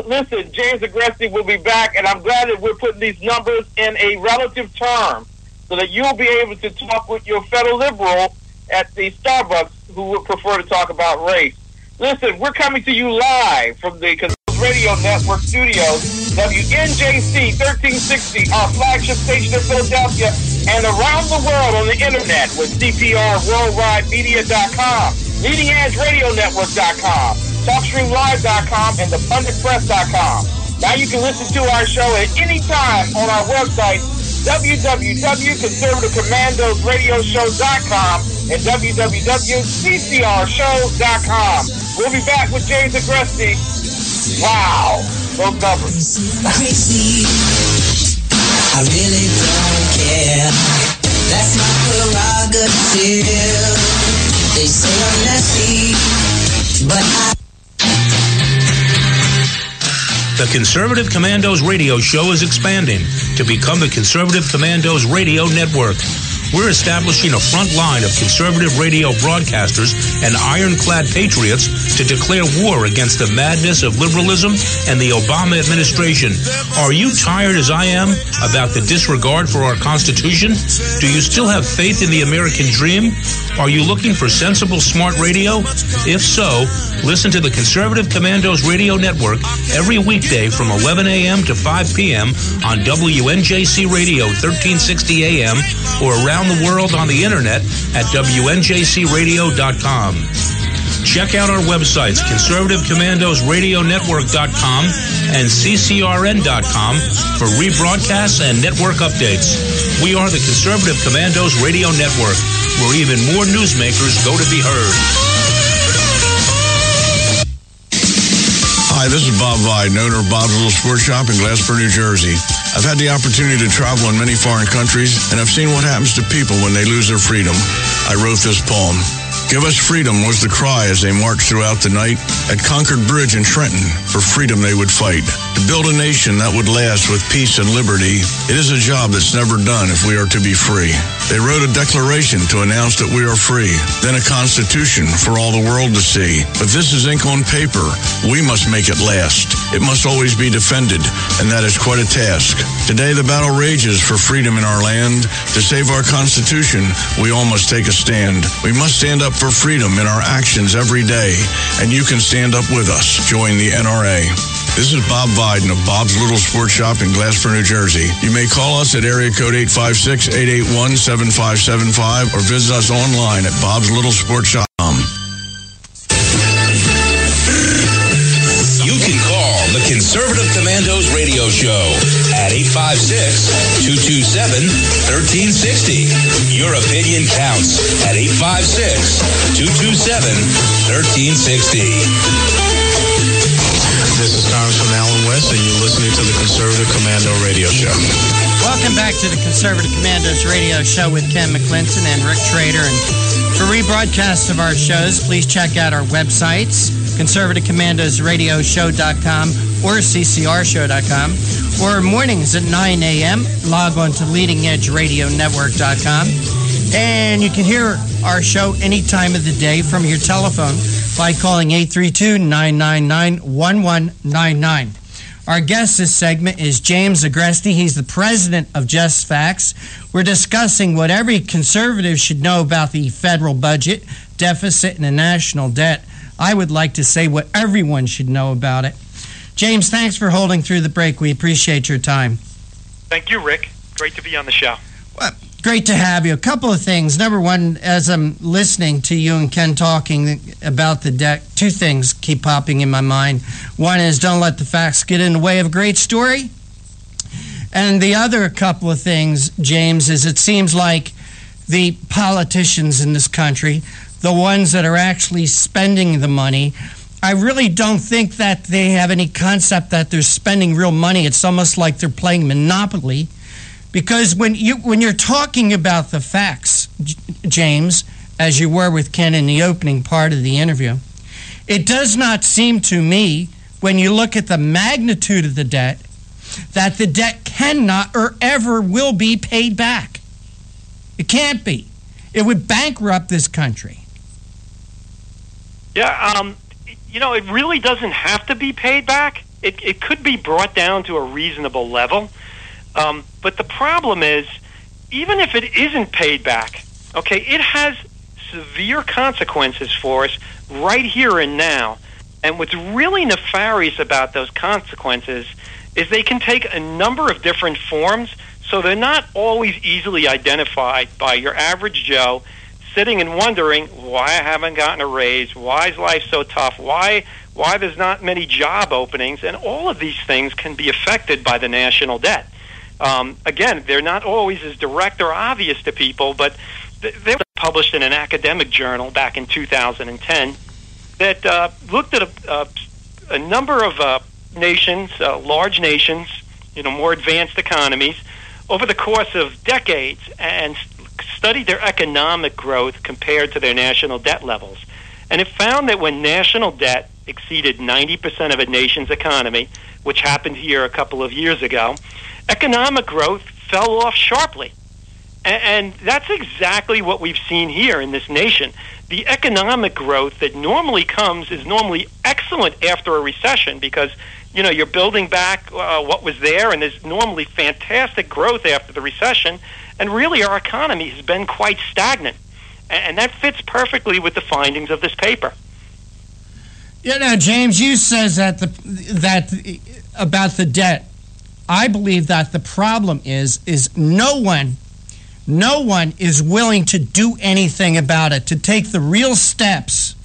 I: Listen, James Agresti will be back, and I'm glad that we're putting these numbers in a relative term so that you'll be able to talk with your fellow liberal at the Starbucks who would prefer to talk about race. Listen, we're coming to you live from the Radio Network studios, WNJC 1360, our flagship station in Philadelphia, and around the world on the internet with CPRWorldwideMedia.com, LeadingEdgeRadioNetwork.com, TalkStreamLive.com, and ThePunditPress.com. Now you can listen to our show at any time on our website, www.conservativecommandosradioshow.com and www.ccrshow.com. We'll be back with James Agresti. Wow, those numbers.
K: I really don't care. That's my prerogative. They say I'm nasty, but
G: The Conservative Commandos radio show is expanding to become the Conservative Commandos radio network. We're establishing a front line of conservative radio broadcasters and ironclad patriots to declare war against the madness of liberalism and the Obama administration. Are you tired, as I am, about the disregard for our Constitution? Do you still have faith in the American dream? Are you looking for sensible, smart radio? If so, listen to the Conservative Commandos radio network every weekday from 11 a.m. to 5 p.m. on WNJC Radio 1360 a.m. or around the world on the internet at WNJCradio.com. Check out our websites, ConservativeCommandosRadioNetwork.com and CCRN.com for rebroadcasts and network updates. We are the Conservative Commandos Radio Network, where even more newsmakers go to be heard.
L: Hi, this is Bob Viden, owner of Bob's Little Sports Shop in Glassboro, New Jersey. I've had the opportunity to travel in many foreign countries, and I've seen what happens to people when they lose their freedom. I wrote this poem. Give us freedom was the cry as they marched throughout the night. At Concord Bridge in Trenton, for freedom they would fight. To build a nation that would last with peace and liberty, it is a job that's never done if we are to be free. They wrote a declaration to announce that we are free, then a constitution for all the world to see. But this is ink on paper. We must make it last. It must always be defended, and that is quite a task. Today the battle rages for freedom in our land. To save our Constitution, we all must take a stand. We must stand up for freedom in our actions every day, and you can stand up with us. Join the NRA. This is Bob Viden of Bob's Little Sports Shop in Glassboro, New Jersey. You may call us at area code 856-881-7575 or visit us online at bobslittlesport.com.
G: You can call the Conservative Commandos radio show at 856-227-1360. Your opinion counts at 856-227-1360.
J: This is Congressman Alan West, and you're listening to the Conservative Commando Radio Show.
H: Welcome back to the Conservative Commandos Radio Show with Ken McClinton and Rick Trader. And for rebroadcasts of our shows, please check out our websites, ConservativeCommandosRadioshow.com or CCRShow.com. Or mornings at 9 a.m., log on to LeadingEdgeRadioNetwork.com. And you can hear our show any time of the day from your telephone by calling 832-999-1199. Our guest this segment is James Agresti. He's the president of Just Facts. We're discussing what every conservative should know about the federal budget, deficit, and the national debt. I would like to say what everyone should know about it. James, thanks for holding through the break. We appreciate your time.
P: Thank you, Rick. Great to be on the show.
H: Well, great to have you. A couple of things. Number one, as I'm listening to you and Ken talking about the debt, two things keep popping in my mind. One is don't let the facts get in the way of a great story. And the other couple of things, James, is it seems like the politicians in this country, the ones that are actually spending the money, I really don't think that they have any concept that they're spending real money. It's almost like they're playing Monopoly. Because when you're talking about the facts, James, as you were with Ken in the opening part of the interview, it does not seem to me, when you look at the magnitude of the debt, that the debt cannot or ever will be paid back. It can't be. It would bankrupt this country.
P: Yeah, it really doesn't have to be paid back. It could be brought down to a reasonable level. But the problem is, even if it isn't paid back, okay, it has severe consequences for us right here and now. And what's really nefarious about those consequences is they can take a number of different forms, so they're not always easily identified by your average Joe sitting and wondering why I haven't gotten a raise, why is life so tough, why there's not many job openings, and all of these things can be affected by the national debt. Again, they're not always as direct or obvious to people, but they were published in an academic journal back in 2010 that looked at a number of nations, large nations, more advanced economies, over the course of decades, and studied their economic growth compared to their national debt levels. And it found that when national debt exceeded 90% of a nation's economy, which happened here a couple of years ago, economic growth fell off sharply. And that's exactly what we've seen here in this nation. The economic growth that normally comes is normally excellent after a recession because, you're building back what was there, and there's normally fantastic growth after the recession. And really, our economy has been quite stagnant. And that fits perfectly with the findings of this paper.
H: James, you says that about the debt. I believe that the problem is no one is willing to do anything about it, to take the real steps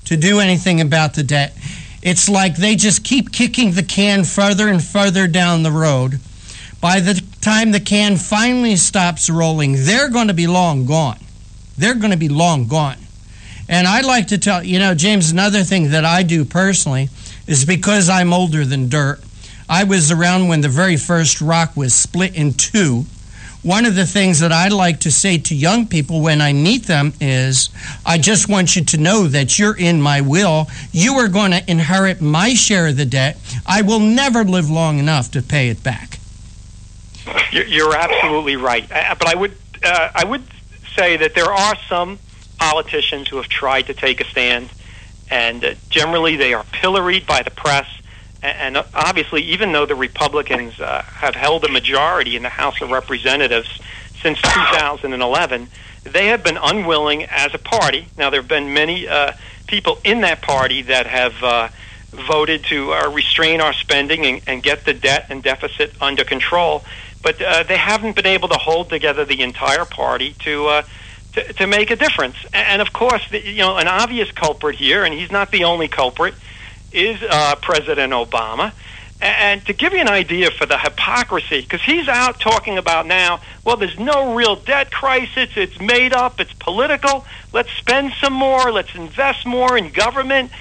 H: to do anything about the debt. It's like they just keep kicking the can further and further down the road. By the time the can finally stops rolling, they're going to be long gone. They're going to be long gone. And I'd like to tell, James, another thing that I do personally is because I'm older than dirt. I was around when the very first rock was split in two. One of the things that I like to say to young people when I meet them is, I just want you to know that you're in my will. You are going to inherit my share of the debt. I will never live long enough to pay it back.
P: You're absolutely right. But I would say that there are some politicians who have tried to take a stand, and generally they are pilloried by the press. And obviously, even though the Republicans have held a majority in the House of Representatives since 2011, they have been unwilling as a party. Now, there have been many people in that party that have voted to restrain our spending and get the debt and deficit under control, but they haven't been able to hold together the entire party to make a difference. And of course, an obvious culprit here, and he's not the only culprit, is President Obama. And to give you an idea for the hypocrisy, because he's out talking about now, well, there's no real debt crisis, it's made up, it's political, let's spend some more, let's invest more in government.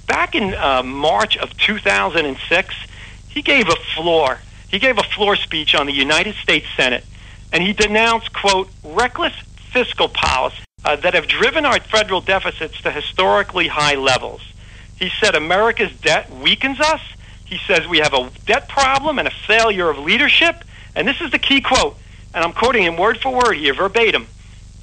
P: Back in March of 2006, he gave a floor speech on the United States Senate, and he denounced, quote, reckless fiscal policies that have driven our federal deficits to historically high levels. He said America's debt weakens us. He says we have a debt problem and a failure of leadership. And this is the key quote, and I'm quoting him word for word here, verbatim.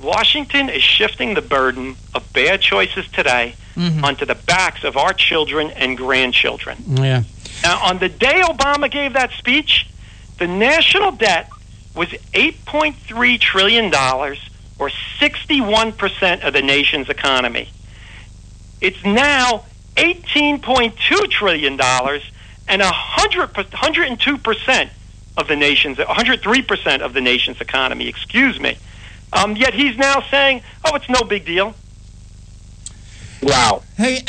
P: Washington is shifting the burden of bad choices today onto the backs of our children and grandchildren.
H: Yeah.
P: Now, on the day Obama gave that speech, the national debt was $8.3 trillion, or 61% of the nation's economy. It's now $18.2 trillion and 102% of the nation's, 103% of the nation's economy, excuse me. Yet he's now saying, oh, it's no big deal.
I: Wow.
H: Hey,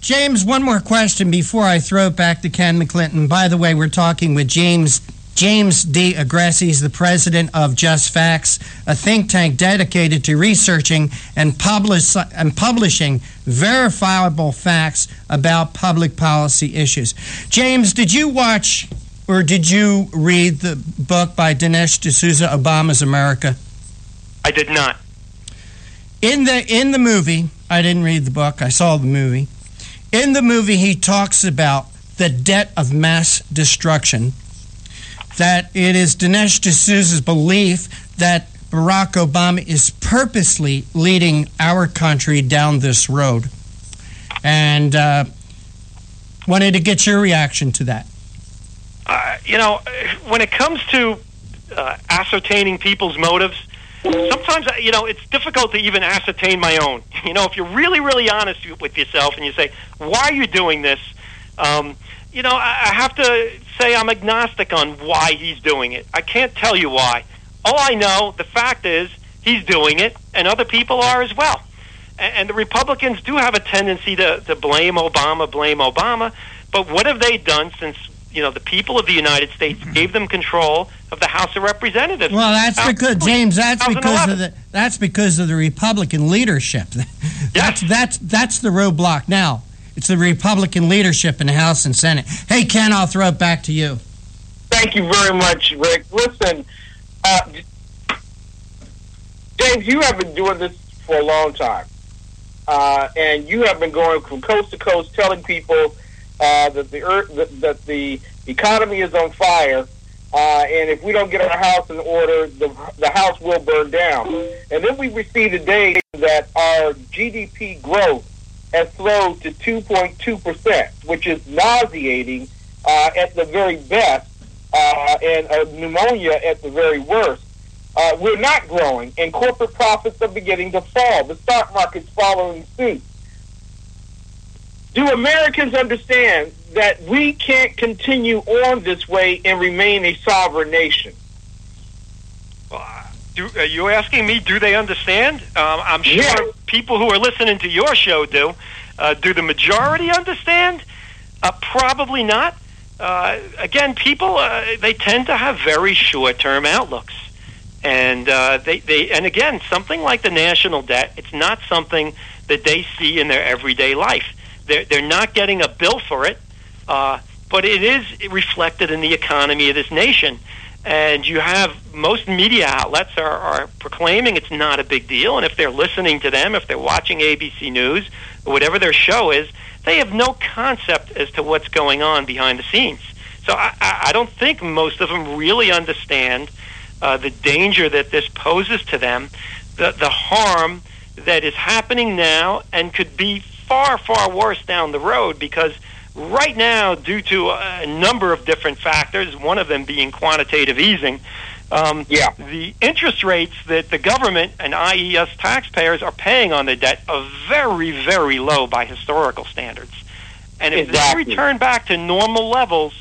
H: James, one more question before I throw it back to Ken McClinton. By the way, we're talking with James D. Agressi. He's the president of Just Facts, a think tank dedicated to researching and publishing verifiable facts about public policy issues. James, did you watch or did you read the book by Dinesh D'Souza, Obama's America?
P: I did not.
H: In the movie, I didn't read the book, I saw the movie. In the movie, he talks about the debt of mass destruction, that it is Dinesh D'Souza's belief that Barack Obama is purposely leading our country down this road. And wanted to get your reaction to that.
P: When it comes to ascertaining people's motives, sometimes, it's difficult to even ascertain my own. If you're really, really honest with yourself and you say, why are you doing this? I have to say I'm agnostic on why he's doing it. I can't tell you why. All I know, the fact is, he's doing it, and other people are as well. And the Republicans do have a tendency to blame Obama, but what have they done since, the people of the United States gave them control of the House of Representatives?
H: Well, that's because, James, that's because of the Republican leadership. That's the roadblock now. It's the Republican leadership in the House and Senate. Hey, Ken, I'll throw it back to you.
I: Thank you very much, Rick. Listen, James, you have been doing this for a long time. And you have been going from coast to coast telling people that the economy is on fire, and if we don't get our house in order, the house will burn down. And then we received today that our GDP growth has slowed to 2.2%, which is nauseating at the very best, and pneumonia at the very worst. We're not growing, and corporate profits are beginning to fall. The stock market's following suit. Do Americans understand that we can't continue on this way and remain a sovereign nation?
P: Are you asking me, do they understand? I'm sure people who are listening to your show do. Do the majority understand? Probably not. Again, people, they tend to have very short-term outlooks. And and again, something like the national debt, it's not something that they see in their everyday life. They're not getting a bill for it, but it is reflected in the economy of this nation. And you have most media outlets are proclaiming it's not a big deal, and if they're listening to them, if they're watching ABC News, or whatever their show is, they have no concept as to what's going on behind the scenes. So I don't think most of them really understand the danger that this poses to them, the harm that is happening now and could be far, far worse down the road, because right now, due to a number of different factors, one of them being quantitative easing, the interest rates that the government, and i.e. us taxpayers, are paying on the debt are very, very low by historical standards. And if they return back to normal levels,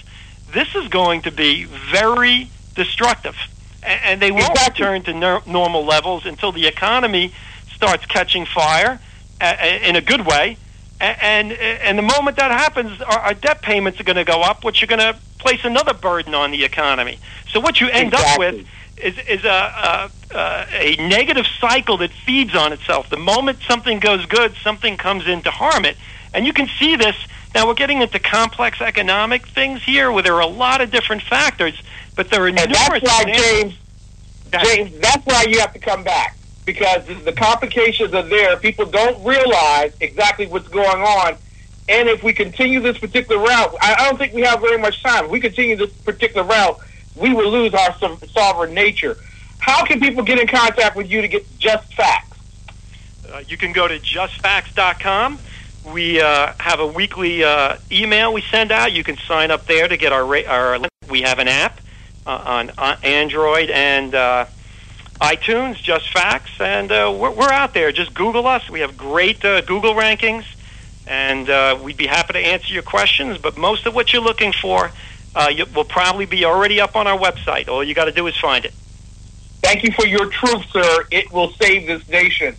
P: this is going to be very destructive. And they won't return to normal levels until the economy starts catching fire in a good way. And the moment that happens, our debt payments are going to go up, which are going to place another burden on the economy. So what you end up with is a negative cycle that feeds on itself. The moment something goes good, something comes in to harm it. And you can see this. Now, we're getting into complex economic things here where there are a lot of different factors, but there are numerous...
I: And that's why, James, that's why you have to come back, because the complications are there. People don't realize exactly what's going on, and if we continue this particular route, I don't think we have very much time. If we continue this particular route, we will lose our sovereign nature. How can people get in contact with you to get Just Facts?
P: You can go to justfacts.com. We have a weekly email we send out. You can sign up there to get our we have an app on Android and iTunes, Just Facts, and we're out there. Just Google us. We have great Google rankings, and we'd be happy to answer your questions. But most of what you're looking for will probably be already up on our website. All you got to do is find it.
I: Thank you for your truth, sir. It will save this nation.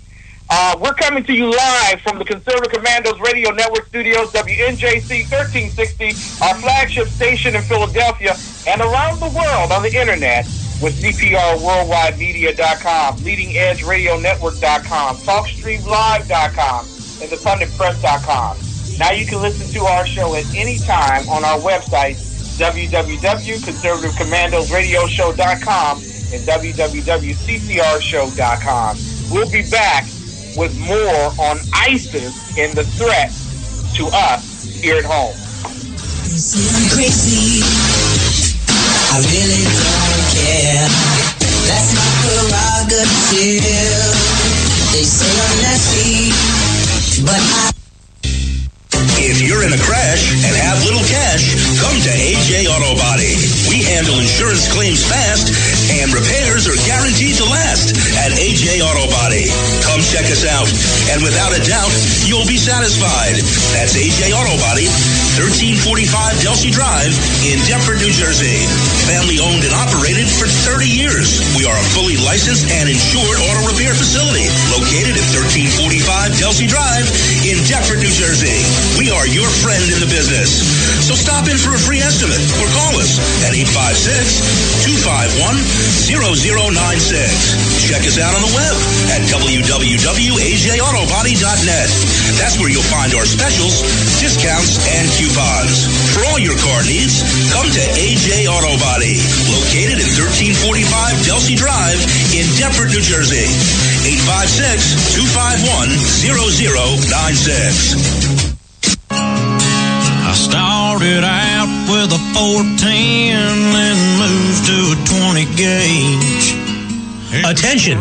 I: We're coming to you live from the Conservative Commandos Radio Network Studios, WNJC 1360, our flagship station in Philadelphia, and around the world on the internet with CPRWorldwideMedia.com, LeadingEdgeRadioNetwork.com, TalkStreamLive.com, IndependentPress.com. Now you can listen to our show at any time on our website, www.conservativecommandosradioshow.com and www.ccrshow.com. We'll be back with more on ISIS and the threat to us here at home.
K: I'm crazy. I really don't care. That's my prerogative. They say I'm nasty, but
G: If you're in a crash and have little cash, come to AJ Auto Body. We handle insurance claims fast, and repairs are guaranteed to last at AJ Auto Body. Come check us out, and without a doubt, you'll be satisfied. That's AJ Auto Body, 1345 Delsey Drive in Deptford, New Jersey. Family owned and operated for 30 years. We are a fully licensed and insured auto repair facility located at 1345 Delsey Drive in Deptford, New Jersey. We are your friend in the business. So stop in for a free estimate or call us at 856-251-0096. Check us out on the web at www.ajautobody.net. That's where you'll find our specials, discounts, and coupons. For all your car needs, come to AJ Auto Body, located at 1345 Delsey Drive in Deptford, New Jersey. 856-251-0096.
M: I started out with a 410 and moved to a 20 gauge.
G: Attention!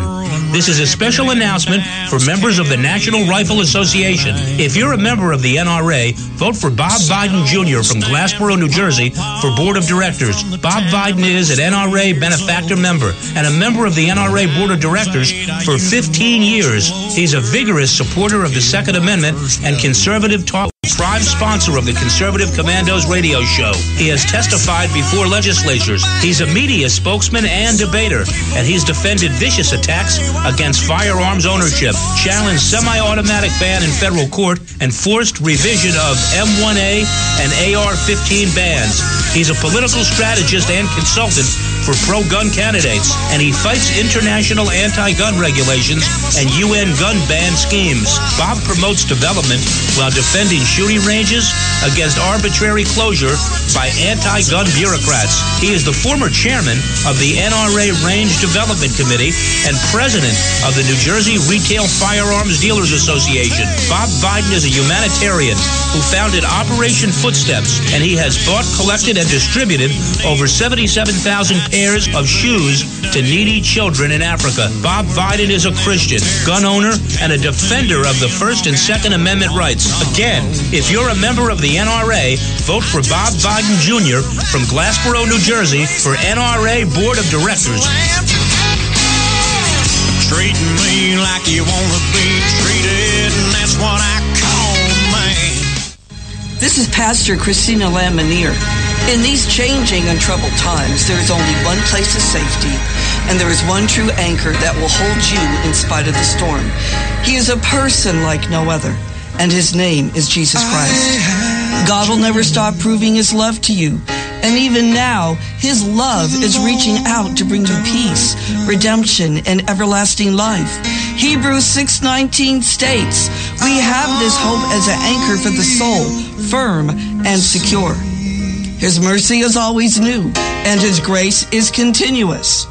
G: This is a special announcement for members of the National Rifle Association. If you're a member of the NRA, vote for Bob Biden Jr. from Glassboro, New Jersey for Board of Directors. Bob Biden is an NRA benefactor member and a member of the NRA Board of Directors for 15 years. He's a vigorous supporter of the Second Amendment and conservative talk. Prime sponsor of the Conservative Commandos radio show. He has testified before legislatures. He's a media spokesman and debater, and he's defended vicious attacks against firearms ownership, challenged semi-automatic ban in federal court, and forced revision of M1A and AR-15 bans. He's a political strategist and consultant for pro-gun candidates, and he fights international anti-gun regulations and UN gun ban schemes. Bob promotes development while defending shooting ranges against arbitrary closure by anti-gun bureaucrats. He is the former chairman of the NRA Range Development Committee and president of the New Jersey Retail Firearms Dealers Association. Bob Biden is a humanitarian who founded Operation Footsteps, and he has bought, collected, and distributed over 77,000 pairs of shoes to needy children in Africa. Bob Biden is a Christian, gun owner, and a defender of the First and Second Amendment rights. Again, if you're a member of the NRA, vote for Bob Biden Jr. from Glassboro, New Jersey for NRA Board of Directors.
M: Treating me like you want to be treated, and that's what I call man.
N: This is Pastor Christina Lamanier. In these changing and troubled times, there is only one place of safety, and there is one true anchor that will hold you in spite of the storm. He is a person like no other, and his name is Jesus Christ. God will never stop proving his love to you, and even now, his love is reaching out to bring you peace, redemption, and everlasting life. Hebrews 6:19 states, we have this hope as an anchor for the soul, firm and secure. His mercy is always new, and his grace is continuous.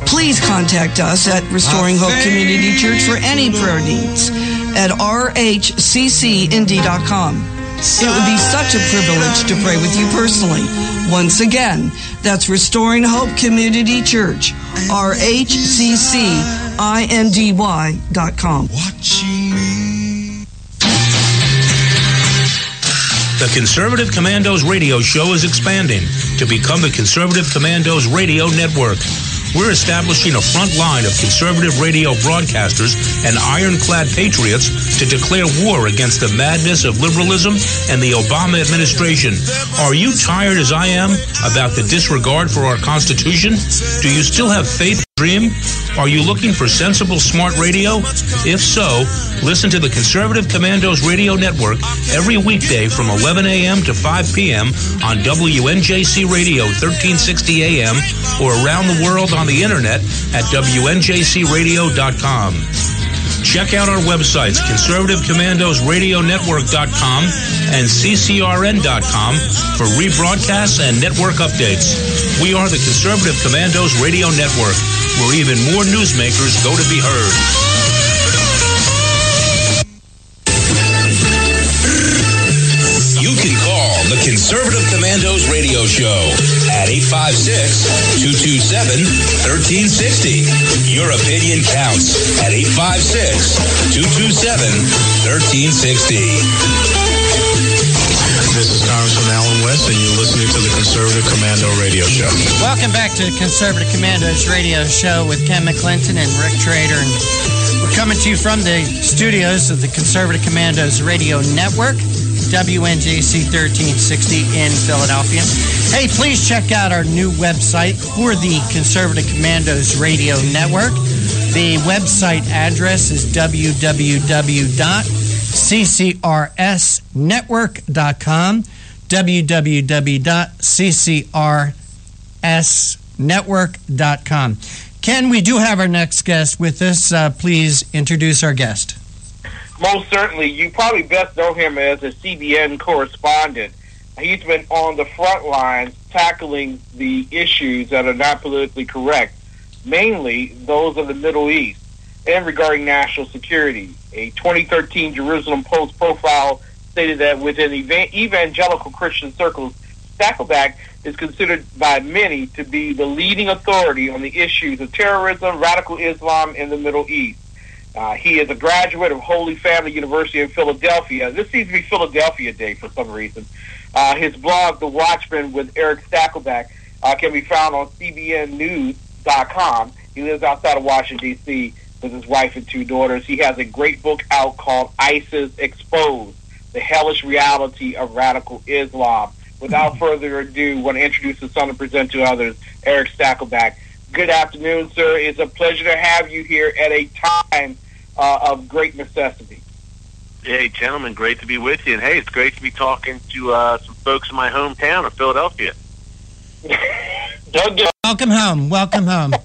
N: Please contact us at Restoring Hope Community Church for any prayer needs at rhccindy.com. It would be such a privilege to pray with you personally. Once again, that's Restoring Hope Community Church, rhccindy.com.
G: The Conservative Commandos radio show is expanding to become the Conservative Commandos radio network. We're establishing a front line of conservative radio broadcasters and ironclad patriots to declare war against the madness of liberalism and the Obama administration. Are you tired, as I am, about the disregard for our Constitution? Do you still have faith? Dream? Are you looking for sensible, smart radio? If so, listen to the Conservative Commandos Radio Network every weekday from 11 a.m. to 5 p.m. on WNJC Radio 1360 a.m. or around the world on the internet at WNJCradio.com. Check out our websites, ConservativeCommandosRadioNetwork.com and CCRN.com for rebroadcasts and network updates. We are the Conservative Commandos Radio Network, where even more newsmakers go to be heard. You can call the Conservative Commandos Radio Show at 856-227-1360. Your opinion counts at 856-227-1360.
Q: This is Congressman Alan West, and you're listening to the Conservative Commando Radio Show.
H: Welcome back to the Conservative Commandos Radio Show with Ken McClinton and Rick Trader. And we're coming to you from the studios of the Conservative Commandos Radio Network, WNJC 1360 in Philadelphia. Hey, please check out our new website for the Conservative Commandos Radio Network. The website address is www.ccrsnetwork.com, www.ccrsnetwork.com. Ken, we do have our next guest with us. Please introduce our guest.
I: Most certainly. You probably best know him as a CBN correspondent. He's been on the front lines tackling the issues that are not politically correct, mainly those of the Middle East and regarding national security. A 2013 Jerusalem Post profile stated that within evangelical Christian circles, Stackleback is considered by many to be the leading authority on the issues of terrorism, radical Islam in the Middle East. He is a graduate of Holy Family University in Philadelphia. This seems to be Philadelphia Day for some reason. His blog, The Watchman with Eric Stackleback, can be found on cbnnews.com. He lives outside of Washington, D.C., with his wife and two daughters. He has a great book out called ISIS Exposed, The Hellish Reality of Radical Islam. Without further ado, I want to introduce his son and present to others, Eric Stackleback. Good afternoon, sir. It's a pleasure to have you here at a time of great necessity.
R: Hey, gentlemen, great to be with you. And, hey, it's great to be talking to some folks in my hometown of Philadelphia.
H: Welcome home. Welcome home.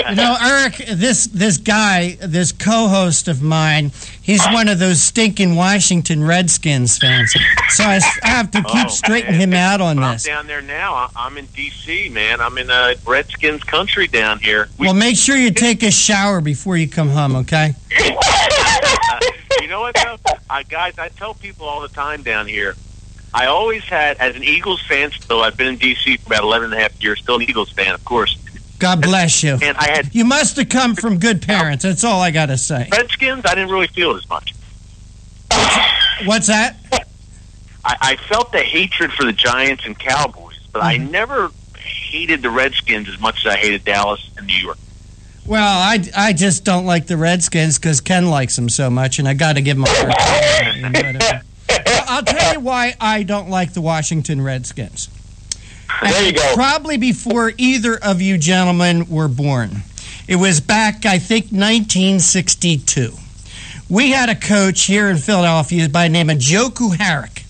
H: You know, Eric, this guy, this co-host of mine, he's one of those stinking Washington Redskins fans. So I have to keep straightening him out on this.
R: I'm down there now. I'm in D.C., man. I'm in Redskins country down here.
H: Well, make sure you take a shower before you come home, okay?
R: You know what, though? Guys, I tell people all the time down here, I always had, as an Eagles fan still, I've been in D.C. for about 11 and a half years, still an Eagles fan, of course.
H: God bless you.
R: And I had,
H: you must have come from good parents. That's all I got to say.
R: Redskins, I didn't really feel it as much.
H: What's that?
R: I felt the hatred for the Giants and Cowboys, but I never hated the Redskins as much as I hated Dallas and New York.
H: Well, I just don't like the Redskins because Ken likes them so much, and I got to give him a hard time. I'll tell you why I don't like the Washington Redskins.
I: There you go.
H: Probably before either of you gentlemen were born. It was back, I think, 1962. We had a coach here in Philadelphia by the name of Joe Kuharich,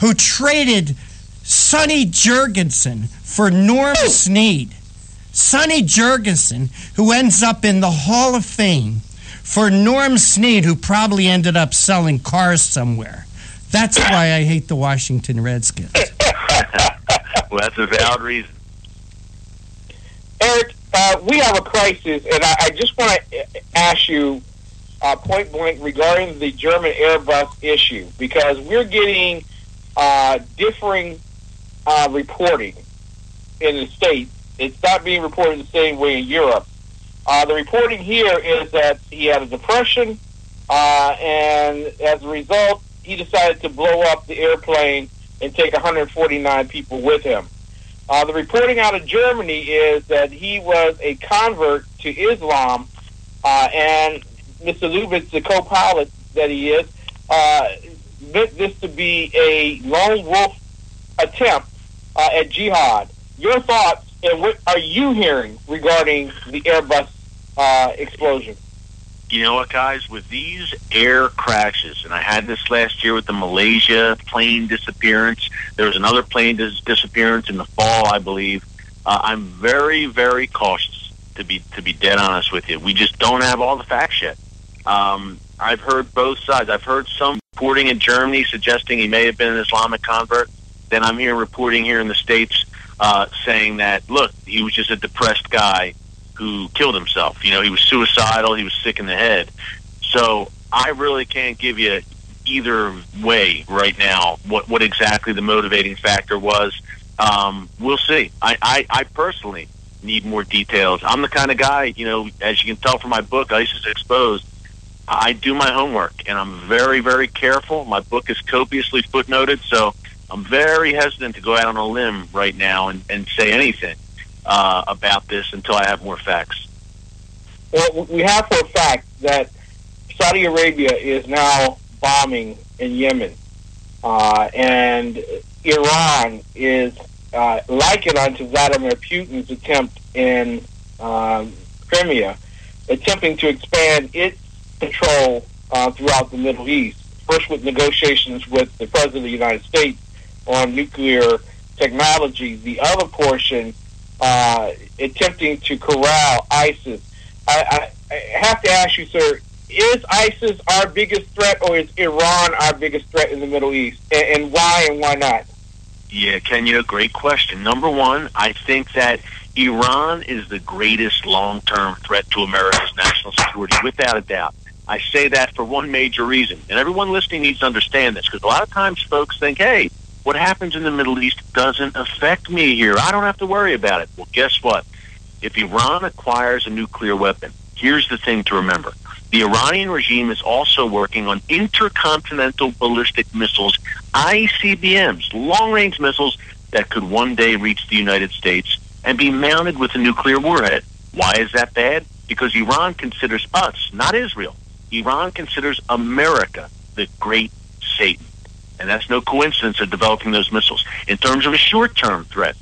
H: who traded Sonny Jurgensen for Norm Snead. Sonny Jurgensen, who ends up in the Hall of Fame, for Norm Snead, who probably ended up selling cars somewhere. That's why I hate the Washington Redskins.
R: Well, that's a valid reason.
I: Eric, we have a crisis, and I just want to ask you point blank regarding the German Airbus issue, because we're getting differing reporting in the States. It's not being reported the same way in Europe. The reporting here is that he had a depression, and as a result, he decided to blow up the airplane and take 149 people with him. The reporting out of Germany is that he was a convert to Islam, and Mr. Lubitz, the co-pilot that he is, meant this to be a lone wolf attempt at jihad. Your thoughts, and what are you hearing regarding the Airbus explosion?
R: You know what, guys? With these air crashes, and I had this last year with the Malaysia plane disappearance. There was another plane disappearance in the fall, I believe. I'm very, very cautious, to be dead honest with you. We just don't have all the facts yet. I've heard both sides. I've heard some reporting in Germany suggesting he may have been an Islamic convert. Then I'm hearing reporting here in the States saying that, look, he was just a depressed guy who killed himself. You know, he was suicidal, he was sick in the head. So I really can't give you either way right now what exactly the motivating factor was. We'll see. I personally need more details. I'm the kind of guy, you know, as you can tell from my book, ISIS Exposed, I do my homework, and I'm very, very careful. My book is copiously footnoted, so I'm very hesitant to go out on a limb right now and say anything about this until I have more facts.
I: Well, we have for a fact that Saudi Arabia is now bombing in Yemen, and Iran is likened unto Vladimir Putin's attempt in Crimea, attempting to expand its control throughout the Middle East, first with negotiations with the President of the United States on nuclear technology, the other portion attempting to corral ISIS. I have to ask you, sir, is ISIS our biggest threat, or is Iran our biggest threat in the Middle East? And why not?
R: Yeah, Kenya, great question. Number one, I think that Iran is the greatest long-term threat to America's national security, without a doubt. I say that for one major reason, and everyone listening needs to understand this, because a lot of times folks think, hey, what happens in the Middle East doesn't affect me here. I don't have to worry about it. Well, guess what? If Iran acquires a nuclear weapon, here's the thing to remember. The Iranian regime is also working on intercontinental ballistic missiles, ICBMs, long-range missiles that could one day reach the United States and be mounted with a nuclear warhead. Why is that bad? Because Iran considers us, not Israel. Iran considers America the great Satan. And that's no coincidence they're developing those missiles. In terms of a short-term threat,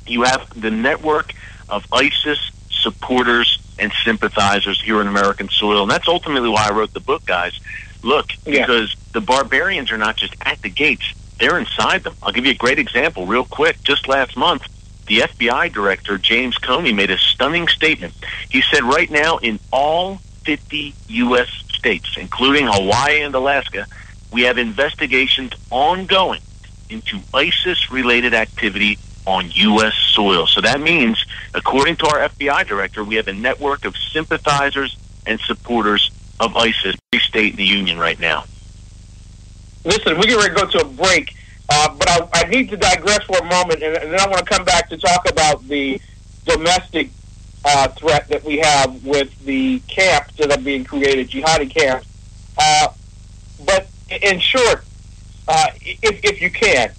R: you have the network of ISIS supporters and sympathizers here on American soil. And that's ultimately why I wrote the book, guys. Look, because the barbarians are not just at the gates, they're inside them. I'll give you a great example real quick. Just last month, the FBI director, James Comey, made a stunning statement. He said right now in all 50 U.S. states, including Hawaii and Alaska, we have investigations ongoing into ISIS-related activity on U.S. soil. So that means, according to our FBI director, we have a network of sympathizers and supporters of ISIS every state in the union right now.
I: Listen, we're going to go to a break, but I need to digress for a moment, and then I want to come back to talk about the domestic threat that we have with the camps that are being created, jihadi camps. But in short, if you can,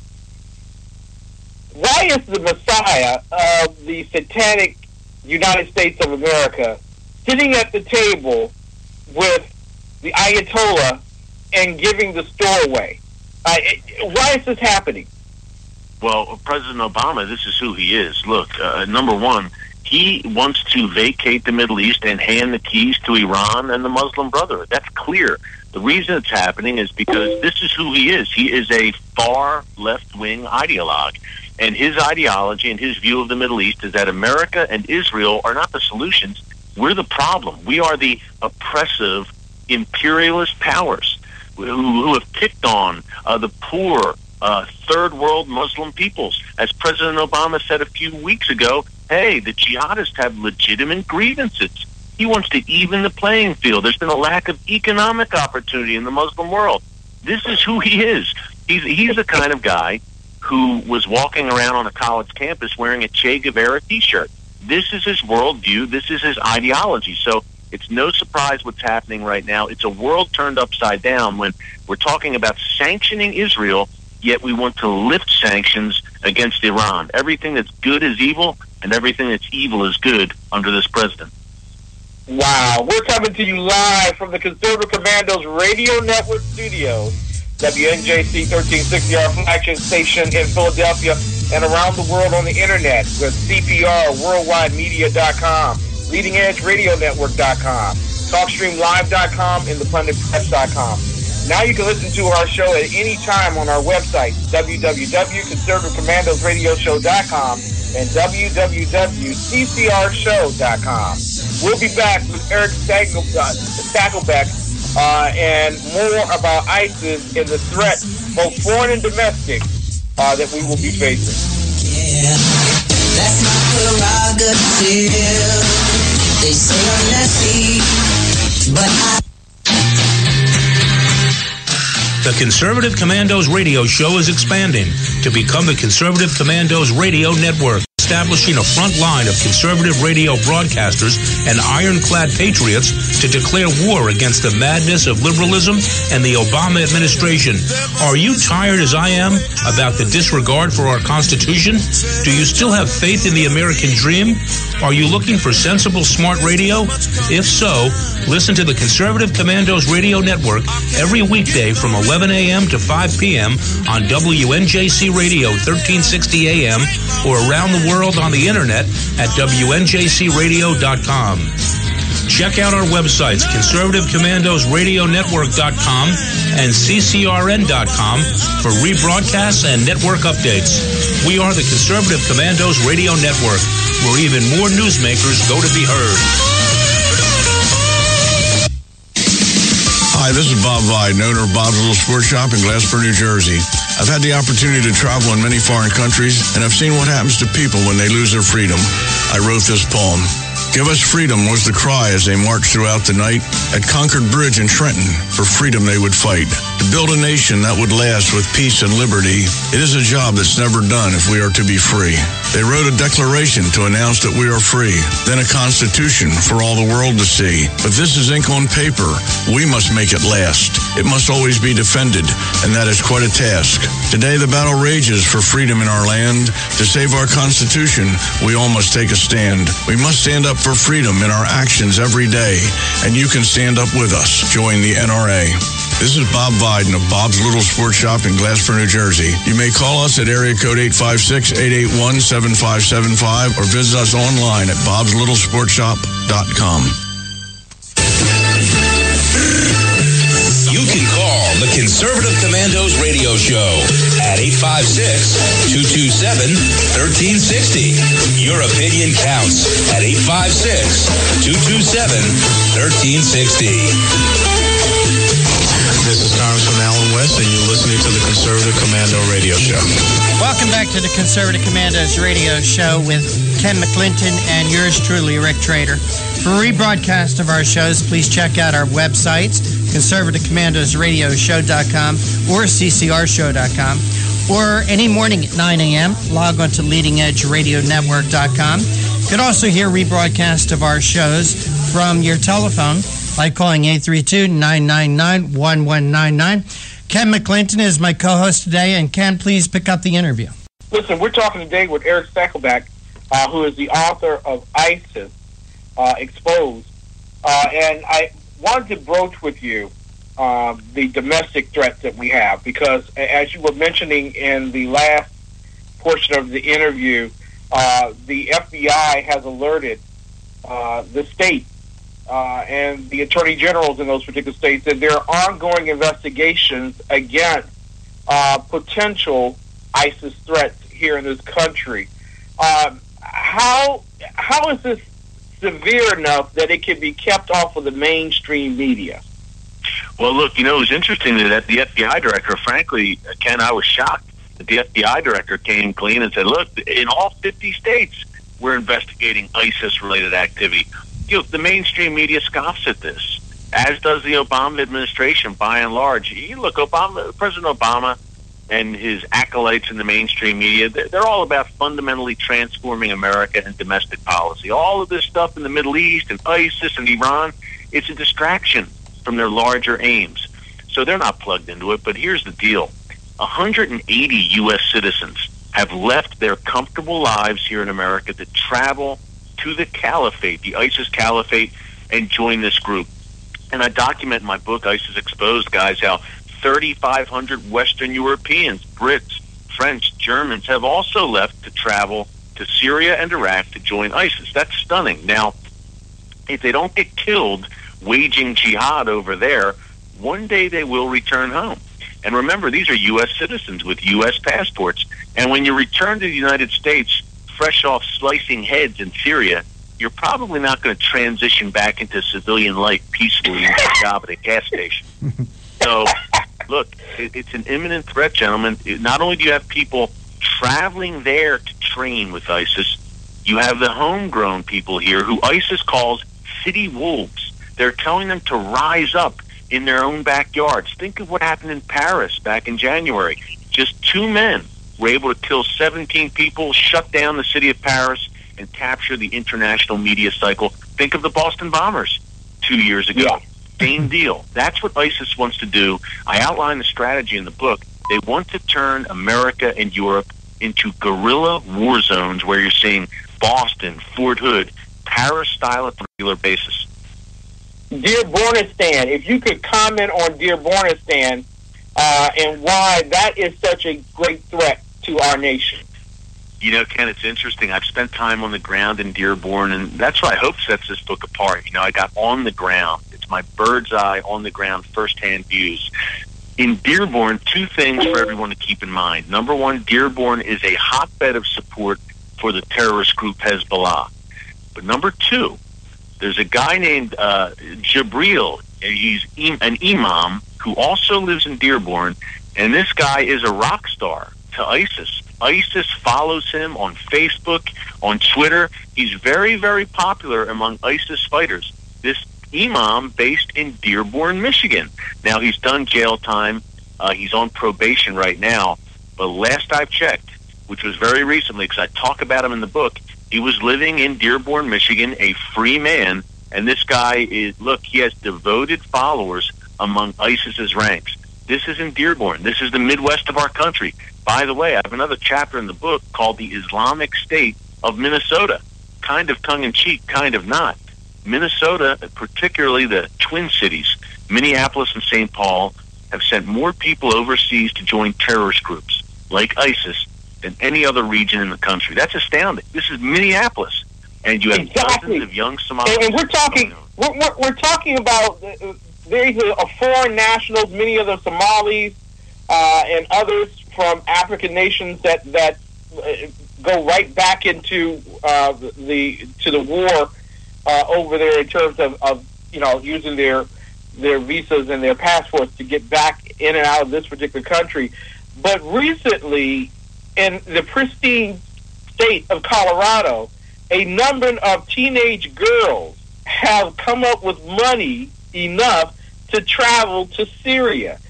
I: why is the Messiah of the satanic United States of America sitting at the table with the Ayatollah and giving the store away? Why is this happening?
R: Well, President Obama, this is who he is. Look, number one, he wants to vacate the Middle East and hand the keys to Iran and the Muslim Brotherhood. That's clear. The reason it's happening is because this is who he is. He is a far left-wing ideologue. And his ideology and his view of the Middle East is that America and Israel are not the solutions. We're the problem. We are the oppressive imperialist powers who have picked on the poor third world Muslim peoples. As President Obama said a few weeks ago, hey, the jihadists have legitimate grievances. He wants to even the playing field. There's been a lack of economic opportunity in the Muslim world. This is who he is. He's the kind of guy who was walking around on a college campus wearing a Che Guevara T-shirt. This is his worldview. This is his ideology. So It's no surprise what's happening right now. It's a world turned upside down when we're talking about sanctioning Israel, yet we want to lift sanctions against Iran. Everything that's good is evil, and everything that's evil is good under this president.
I: Wow. We're coming to you live from the Conservative Commandos Radio Network studios. WNJC 1360, our flagship station in Philadelphia and around the world on the internet with CPR, worldwidemedia.com, leadingedgeradionetwork.com, talkstreamlive.com, and thepunditpress.com. Now you can listen to our show at any time on our website, www.conservativecommandosradioshow.com and www.ccrshow.com. We'll be back with Eric Stakelbeck and more about ISIS and the threat, both foreign and domestic, that we will be facing.
K: Yeah, that's my prerogative. They say I'm nasty, but
G: The Conservative Commandos radio show is expanding to become the Conservative Commandos Radio Network, establishing a front line of conservative radio broadcasters and ironclad patriots to declare war against the madness of liberalism and the Obama administration. Are you tired, as I am, about the disregard for our Constitution? Do you still have faith in the American dream? Are you looking for sensible, smart radio? If so, listen to the Conservative Commandos Radio Network every weekday from 11 a.m. to 5 p.m. on WNJC Radio 1360 a.m. or around the world on the internet at WNJCradio.com. Check out our websites, ConservativeCommandosRadioNetwork.com and CCRN.com for rebroadcasts and network updates. We are the Conservative Commandos Radio Network, where even more newsmakers go to be heard.
L: Hi, this is Bob Viden, owner of Bob's Little Sports Shop in Glassboro, New Jersey. I've had the opportunity to travel in many foreign countries, and I've seen what happens to people when they lose their freedom. I wrote this poem. Give us freedom was the cry as they marched throughout the night. At Concord Bridge in Trenton, for freedom they would fight. To build a nation that would last with peace and liberty, it is a job that's never done if we are to be free. They wrote a declaration to announce that we are free, then a constitution for all the world to see. But this is ink on paper. We must make it last. It must always be defended, and that is quite a task. Today the battle rages for freedom in our land. To save our Constitution, we all must take a stand. We must stand up for freedom in our actions every day, and you can stand up with us. Join the NRA. This is Bob Viden of Bob's Little Sports Shop in Glassboro, New Jersey. You may call us at area code 856-881-7575 or visit us online at bobslittle.sportshop.com.
G: You can call the Conservative Commandos radio show at 856-227-1360. Your opinion counts at 856-227-1360.
Q: This is Congressman Alan West, and you're listening to the Conservative Commando Radio Show.
H: Welcome back to the Conservative Commandos Radio Show with Ken McClinton and yours truly, Rick Trader. For rebroadcast of our shows, please check out our websites, ConservativeCommandosRadioshow.com or CCRShow.com. Or any morning at 9 a.m., log on to LeadingEdgeRadioNetwork.com. You can also hear rebroadcast of our shows from your telephone by calling 832-999-1199. Ken McClinton is my co-host today, and Ken, please pick up the interview.
I: Listen, we're talking today with Eric Stakelbeck, who is the author of ISIS Exposed. And I wanted to broach with you the domestic threats that we have, because as you were mentioning in the last portion of the interview, the FBI has alerted the state and the attorney generals in those particular states that there are ongoing investigations against potential ISIS threats here in this country. How is this severe enough that it can be kept off of the mainstream media?
R: Well, look, it was interesting that the FBI director, frankly, Ken, I was shocked that the FBI director came clean and said, look, in all 50 states, we're investigating ISIS-related activity. The mainstream media scoffs at this, as does the Obama administration, by and large. You look, President Obama and his acolytes in the mainstream media, they're all about fundamentally transforming America and domestic policy. All of this stuff in the Middle East and ISIS and Iran, It's a distraction from their larger aims. So they're not plugged into it. But here's the deal. 180 U.S. citizens have left their comfortable lives here in America to travel to the caliphate, the ISIS caliphate, and join this group. And I document in my book, ISIS Exposed, guys, how 3,500 Western Europeans, Brits, French, Germans have also left to travel to Syria and Iraq to join ISIS. That's stunning. Now, if they don't get killed waging jihad over there, one day they will return home. And remember, these are U.S. citizens with U.S. passports. And when you return to the United States, fresh off slicing heads in Syria, you're probably not going to transition back into civilian life peacefully and get a job at a gas station. So, look, it's an imminent threat, gentlemen. Not only do you have people traveling there to train with ISIS, you have the homegrown people here who ISIS calls city wolves. They're telling them to rise up in their own backyards. Think of what happened in Paris back in January. Just 2 men were able to kill 17 people, shut down the city of Paris, and capture the international media cycle. Think of the Boston bombers 2 years ago. Yeah. Same deal. That's what ISIS wants to do. I outline the strategy in the book. They want to turn America and Europe into guerrilla war zones where you're seeing Boston, Fort Hood, Paris style on a regular basis.
I: Dear Bornistan, if you could comment on Dear Bornistan and why that is such a great threat to our nation.
R: You know, Ken, it's interesting. I've spent time on the ground in Dearborn, and that's what I hope sets this book apart. You know, I got on the ground. It's my bird's eye, on the ground, firsthand views. In Dearborn, 2 things for everyone to keep in mind. Number one, Dearborn is a hotbed of support for the terrorist group Hezbollah. But number 2, there's a guy named Jabril. He's an imam who also lives in Dearborn, and this guy is a rock star to ISIS. ISIS follows him on Facebook, on Twitter. He's very, very popular among ISIS fighters. This imam based in Dearborn, Michigan. Now, he's done jail time. He's on probation right now. But last I've checked, which was very recently, because I talk about him in the book, he was living in Dearborn, Michigan, a free man. And this guy is, look, he has devoted followers among ISIS's ranks. This is in Dearborn. This is the Midwest of our country. By the way, I have another chapter in the book called The Islamic State of Minnesota. Kind of tongue-in-cheek, kind of not. Minnesota, particularly the Twin Cities, Minneapolis and St. Paul, have sent more people overseas to join terrorist groups like ISIS than any other region in the country. That's astounding. This is Minneapolis, and you have dozens of young Somalis.
I: And we're talking about there's a foreign nationals, many of the Somalis and others from African nations that go right back into the war over there in terms of using their visas and their passports to get back in and out of this particular country. But recently, in the pristine state of Colorado, a number of teenage girls have come up with money enough to travel to Syria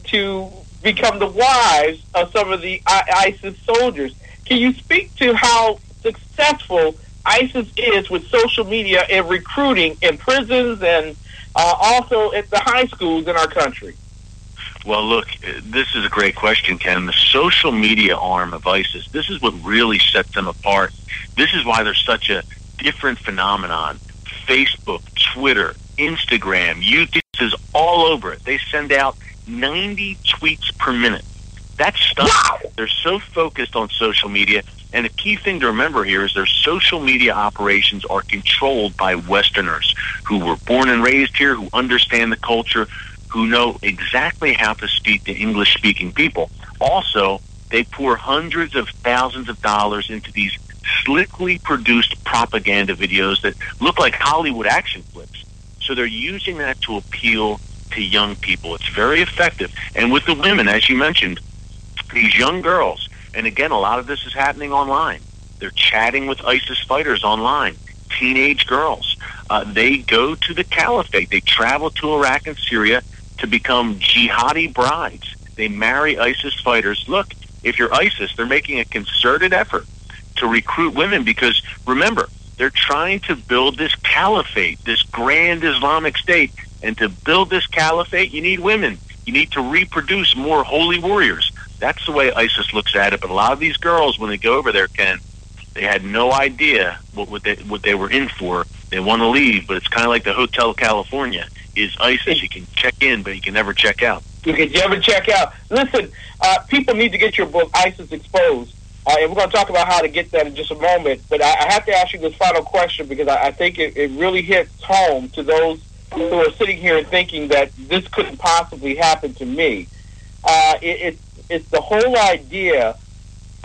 I: to become the wives of some of the ISIS soldiers. Can you speak to how successful ISIS is with social media and recruiting in prisons and also at the high schools in our country?
R: Well, look, this is a great question, Ken. The social media arm of ISIS, this is what really sets them apart. This is why they're such a different phenomenon. Facebook, Twitter, Instagram, YouTube is all over it. They send out 90 tweets per minute. That's stunning. Wow. They're so focused on social media. And the key thing to remember here is their social media operations are controlled by Westerners who were born and raised here, who understand the culture, who know exactly how to speak to English-speaking people. Also, they pour hundreds of thousands of dollars into these slickly produced propaganda videos that look like Hollywood action flips. So they're using that to appeal to young people. It's very effective. And with the women, as you mentioned, these young girls, and again, a lot of this is happening online. They're chatting with ISIS fighters online, teenage girls. They go to the caliphate. They travel to Iraq and Syria to become jihadi brides. They marry ISIS fighters. Look, if you're ISIS, they're making a concerted effort to recruit women because, remember, They're trying to build this caliphate, this grand Islamic state. And to build this caliphate, you need women. You need to reproduce more holy warriors. That's the way ISIS looks at it. But a lot of these girls, when they go over there, Ken, they had no idea what they were in for. They want to leave, but it's kind of like the Hotel California. Is ISIS. You can check in, but you can never check out.
I: You can never check out. Listen, people need to get your book, ISIS Exposed. And we're going to talk about how to get that in just a moment. But I have to ask you this final question because I think it really hits home to those who are sitting here and thinking that this couldn't possibly happen to me. It's the whole idea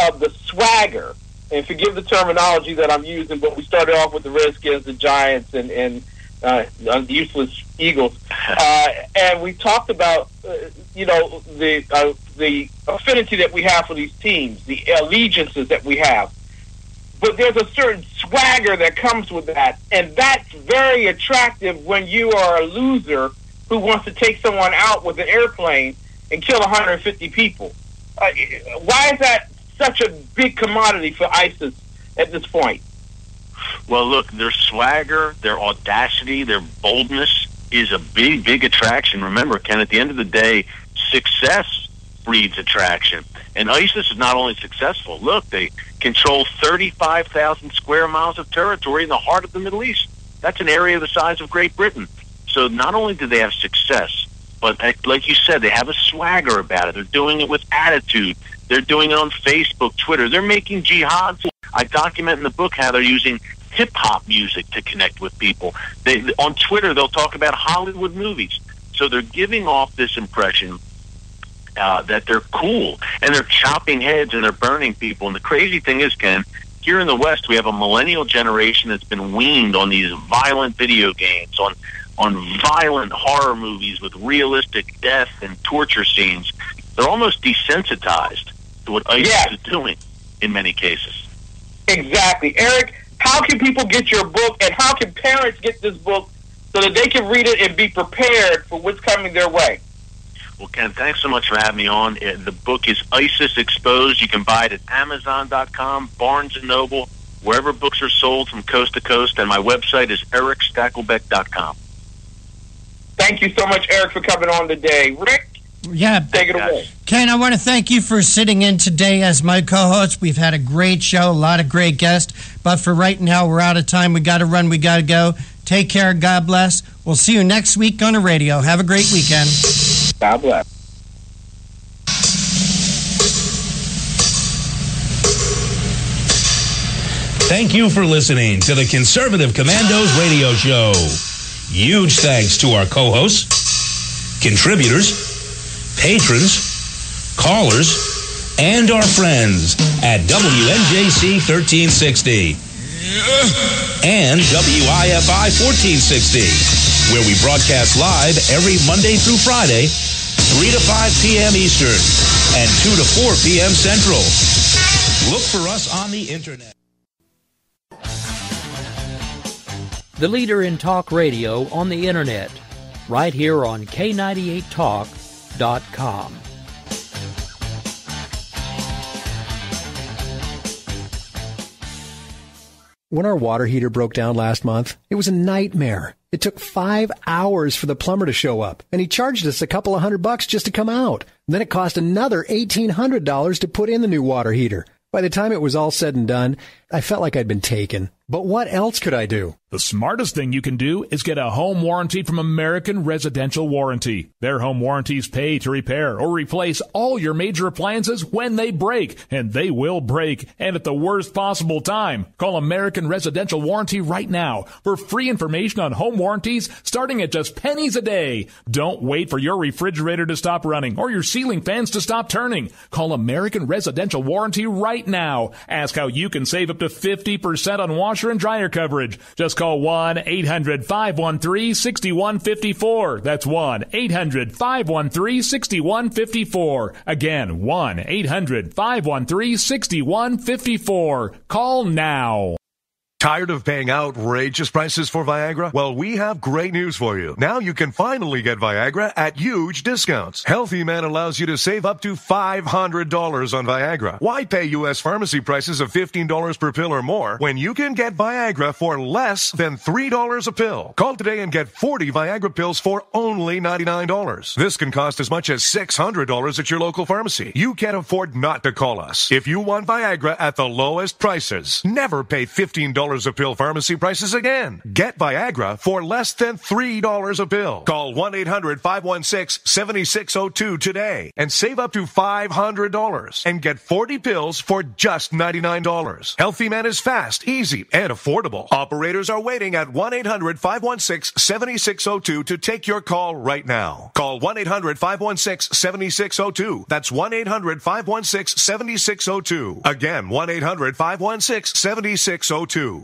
I: of the swagger. And forgive the terminology that I'm using, but we started off with the Redskins, the Giants, and the useless Eagles. And we talked about, the affinity that we have for these teams, the allegiances that we have. But there's a certain swagger that comes with that, and that's very attractive when you are a loser who wants to take someone out with an airplane and kill 150 people. Why is that such a big commodity for ISIS at this point?
R: Well, look, their swagger, their audacity, their boldness is a big, big attraction. Remember, Ken, at the end of the day, success breeds attraction. And ISIS is not only successful. Look, they control 35,000 square miles of territory in the heart of the Middle East. That's an area the size of Great Britain. So not only do they have success, but like you said, they have a swagger about it. They're doing it with attitude. They're doing it on Facebook, Twitter. They're making jihad. I document in the book how they're using hip-hop music to connect with people. On Twitter, they'll talk about Hollywood movies. So they're giving off this impression that they're cool, and they're chopping heads and they're burning people. And the crazy thing is, Ken, here in the West, we have a millennial generation that's been weaned on these violent video games, on violent horror movies with realistic death and torture scenes. They're almost desensitized to what ISIS is doing in many cases.
I: Exactly. Eric, how can people get your book, and how can parents get this book so that they can read it and be prepared for what's coming their way?
R: Well, Ken, thanks so much for having me on. The book is ISIS Exposed. You can buy it at Amazon.com, Barnes & Noble, wherever books are sold from coast to coast, and my website is ericstakelbeck.com.
I: Thank you so much, Eric, for coming on today. Rick?
H: Yeah.
I: Take it away.
H: Ken, I want to thank you for sitting in today as my co-host. We've had a great show, a lot of great guests, but for right now, we're out of time. We got to run. We got to go. Take care. God bless. We'll see you next week on the radio. Have a great weekend.
I: God bless.
G: Thank you for listening to the Conservative Commandos radio show. Huge thanks to our co-hosts, contributors, patrons, callers, and our friends at WNJC 1360 and WIFI 1460, where we broadcast live every Monday through Friday, 3 to 5 p.m. Eastern and 2 to 4 p.m. Central. Look for us on the Internet.
E: The leader in talk radio on the Internet, right here on K98Talk.com.
S: When our water heater broke down last month, it was a nightmare. It took 5 hours for the plumber to show up, and he charged us a couple of $100 just to come out. And then it cost another $1,800 to put in the new water heater. By the time it was all said and done, I felt like I'd been taken. But what else could I do?
A: The smartest thing you can do is get a home warranty from American Residential Warranty. Their home warranties pay to repair or replace all your major appliances when they break, and they will break, and at the worst possible time. Call American Residential Warranty right now for free information on home warranties starting at just pennies a day. Don't wait for your refrigerator to stop running or your ceiling fans to stop turning. Call American Residential Warranty right now. Ask how you can save up to 50% on washer and dryer coverage. Just call 1-800-513-6154. That's 1-800-513-6154. Again, 1-800-513-6154. Call now.
T: Tired of paying outrageous prices for Viagra? Well, we have great news for you. Now you can finally get Viagra at huge discounts. Healthy Man allows you to save up to $500 on Viagra. Why pay U.S. pharmacy prices of $15 per pill or more when you can get Viagra for less than $3 a pill? Call today and get 40 Viagra pills for only $99. This can cost as much as $600 at your local pharmacy. You can't afford not to call us. If you want Viagra at the lowest prices, never pay $15 a pill pharmacy prices again. Get Viagra for less than $3 a pill. Call 1-800-516-7602 today and save up to $500 and get 40 pills for just $99. Healthy Man is fast, easy, and affordable. Operators are waiting at 1-800-516-7602 to take your call right now. Call 1-800-516-7602. That's 1-800-516-7602. Again, 1-800-516-7602.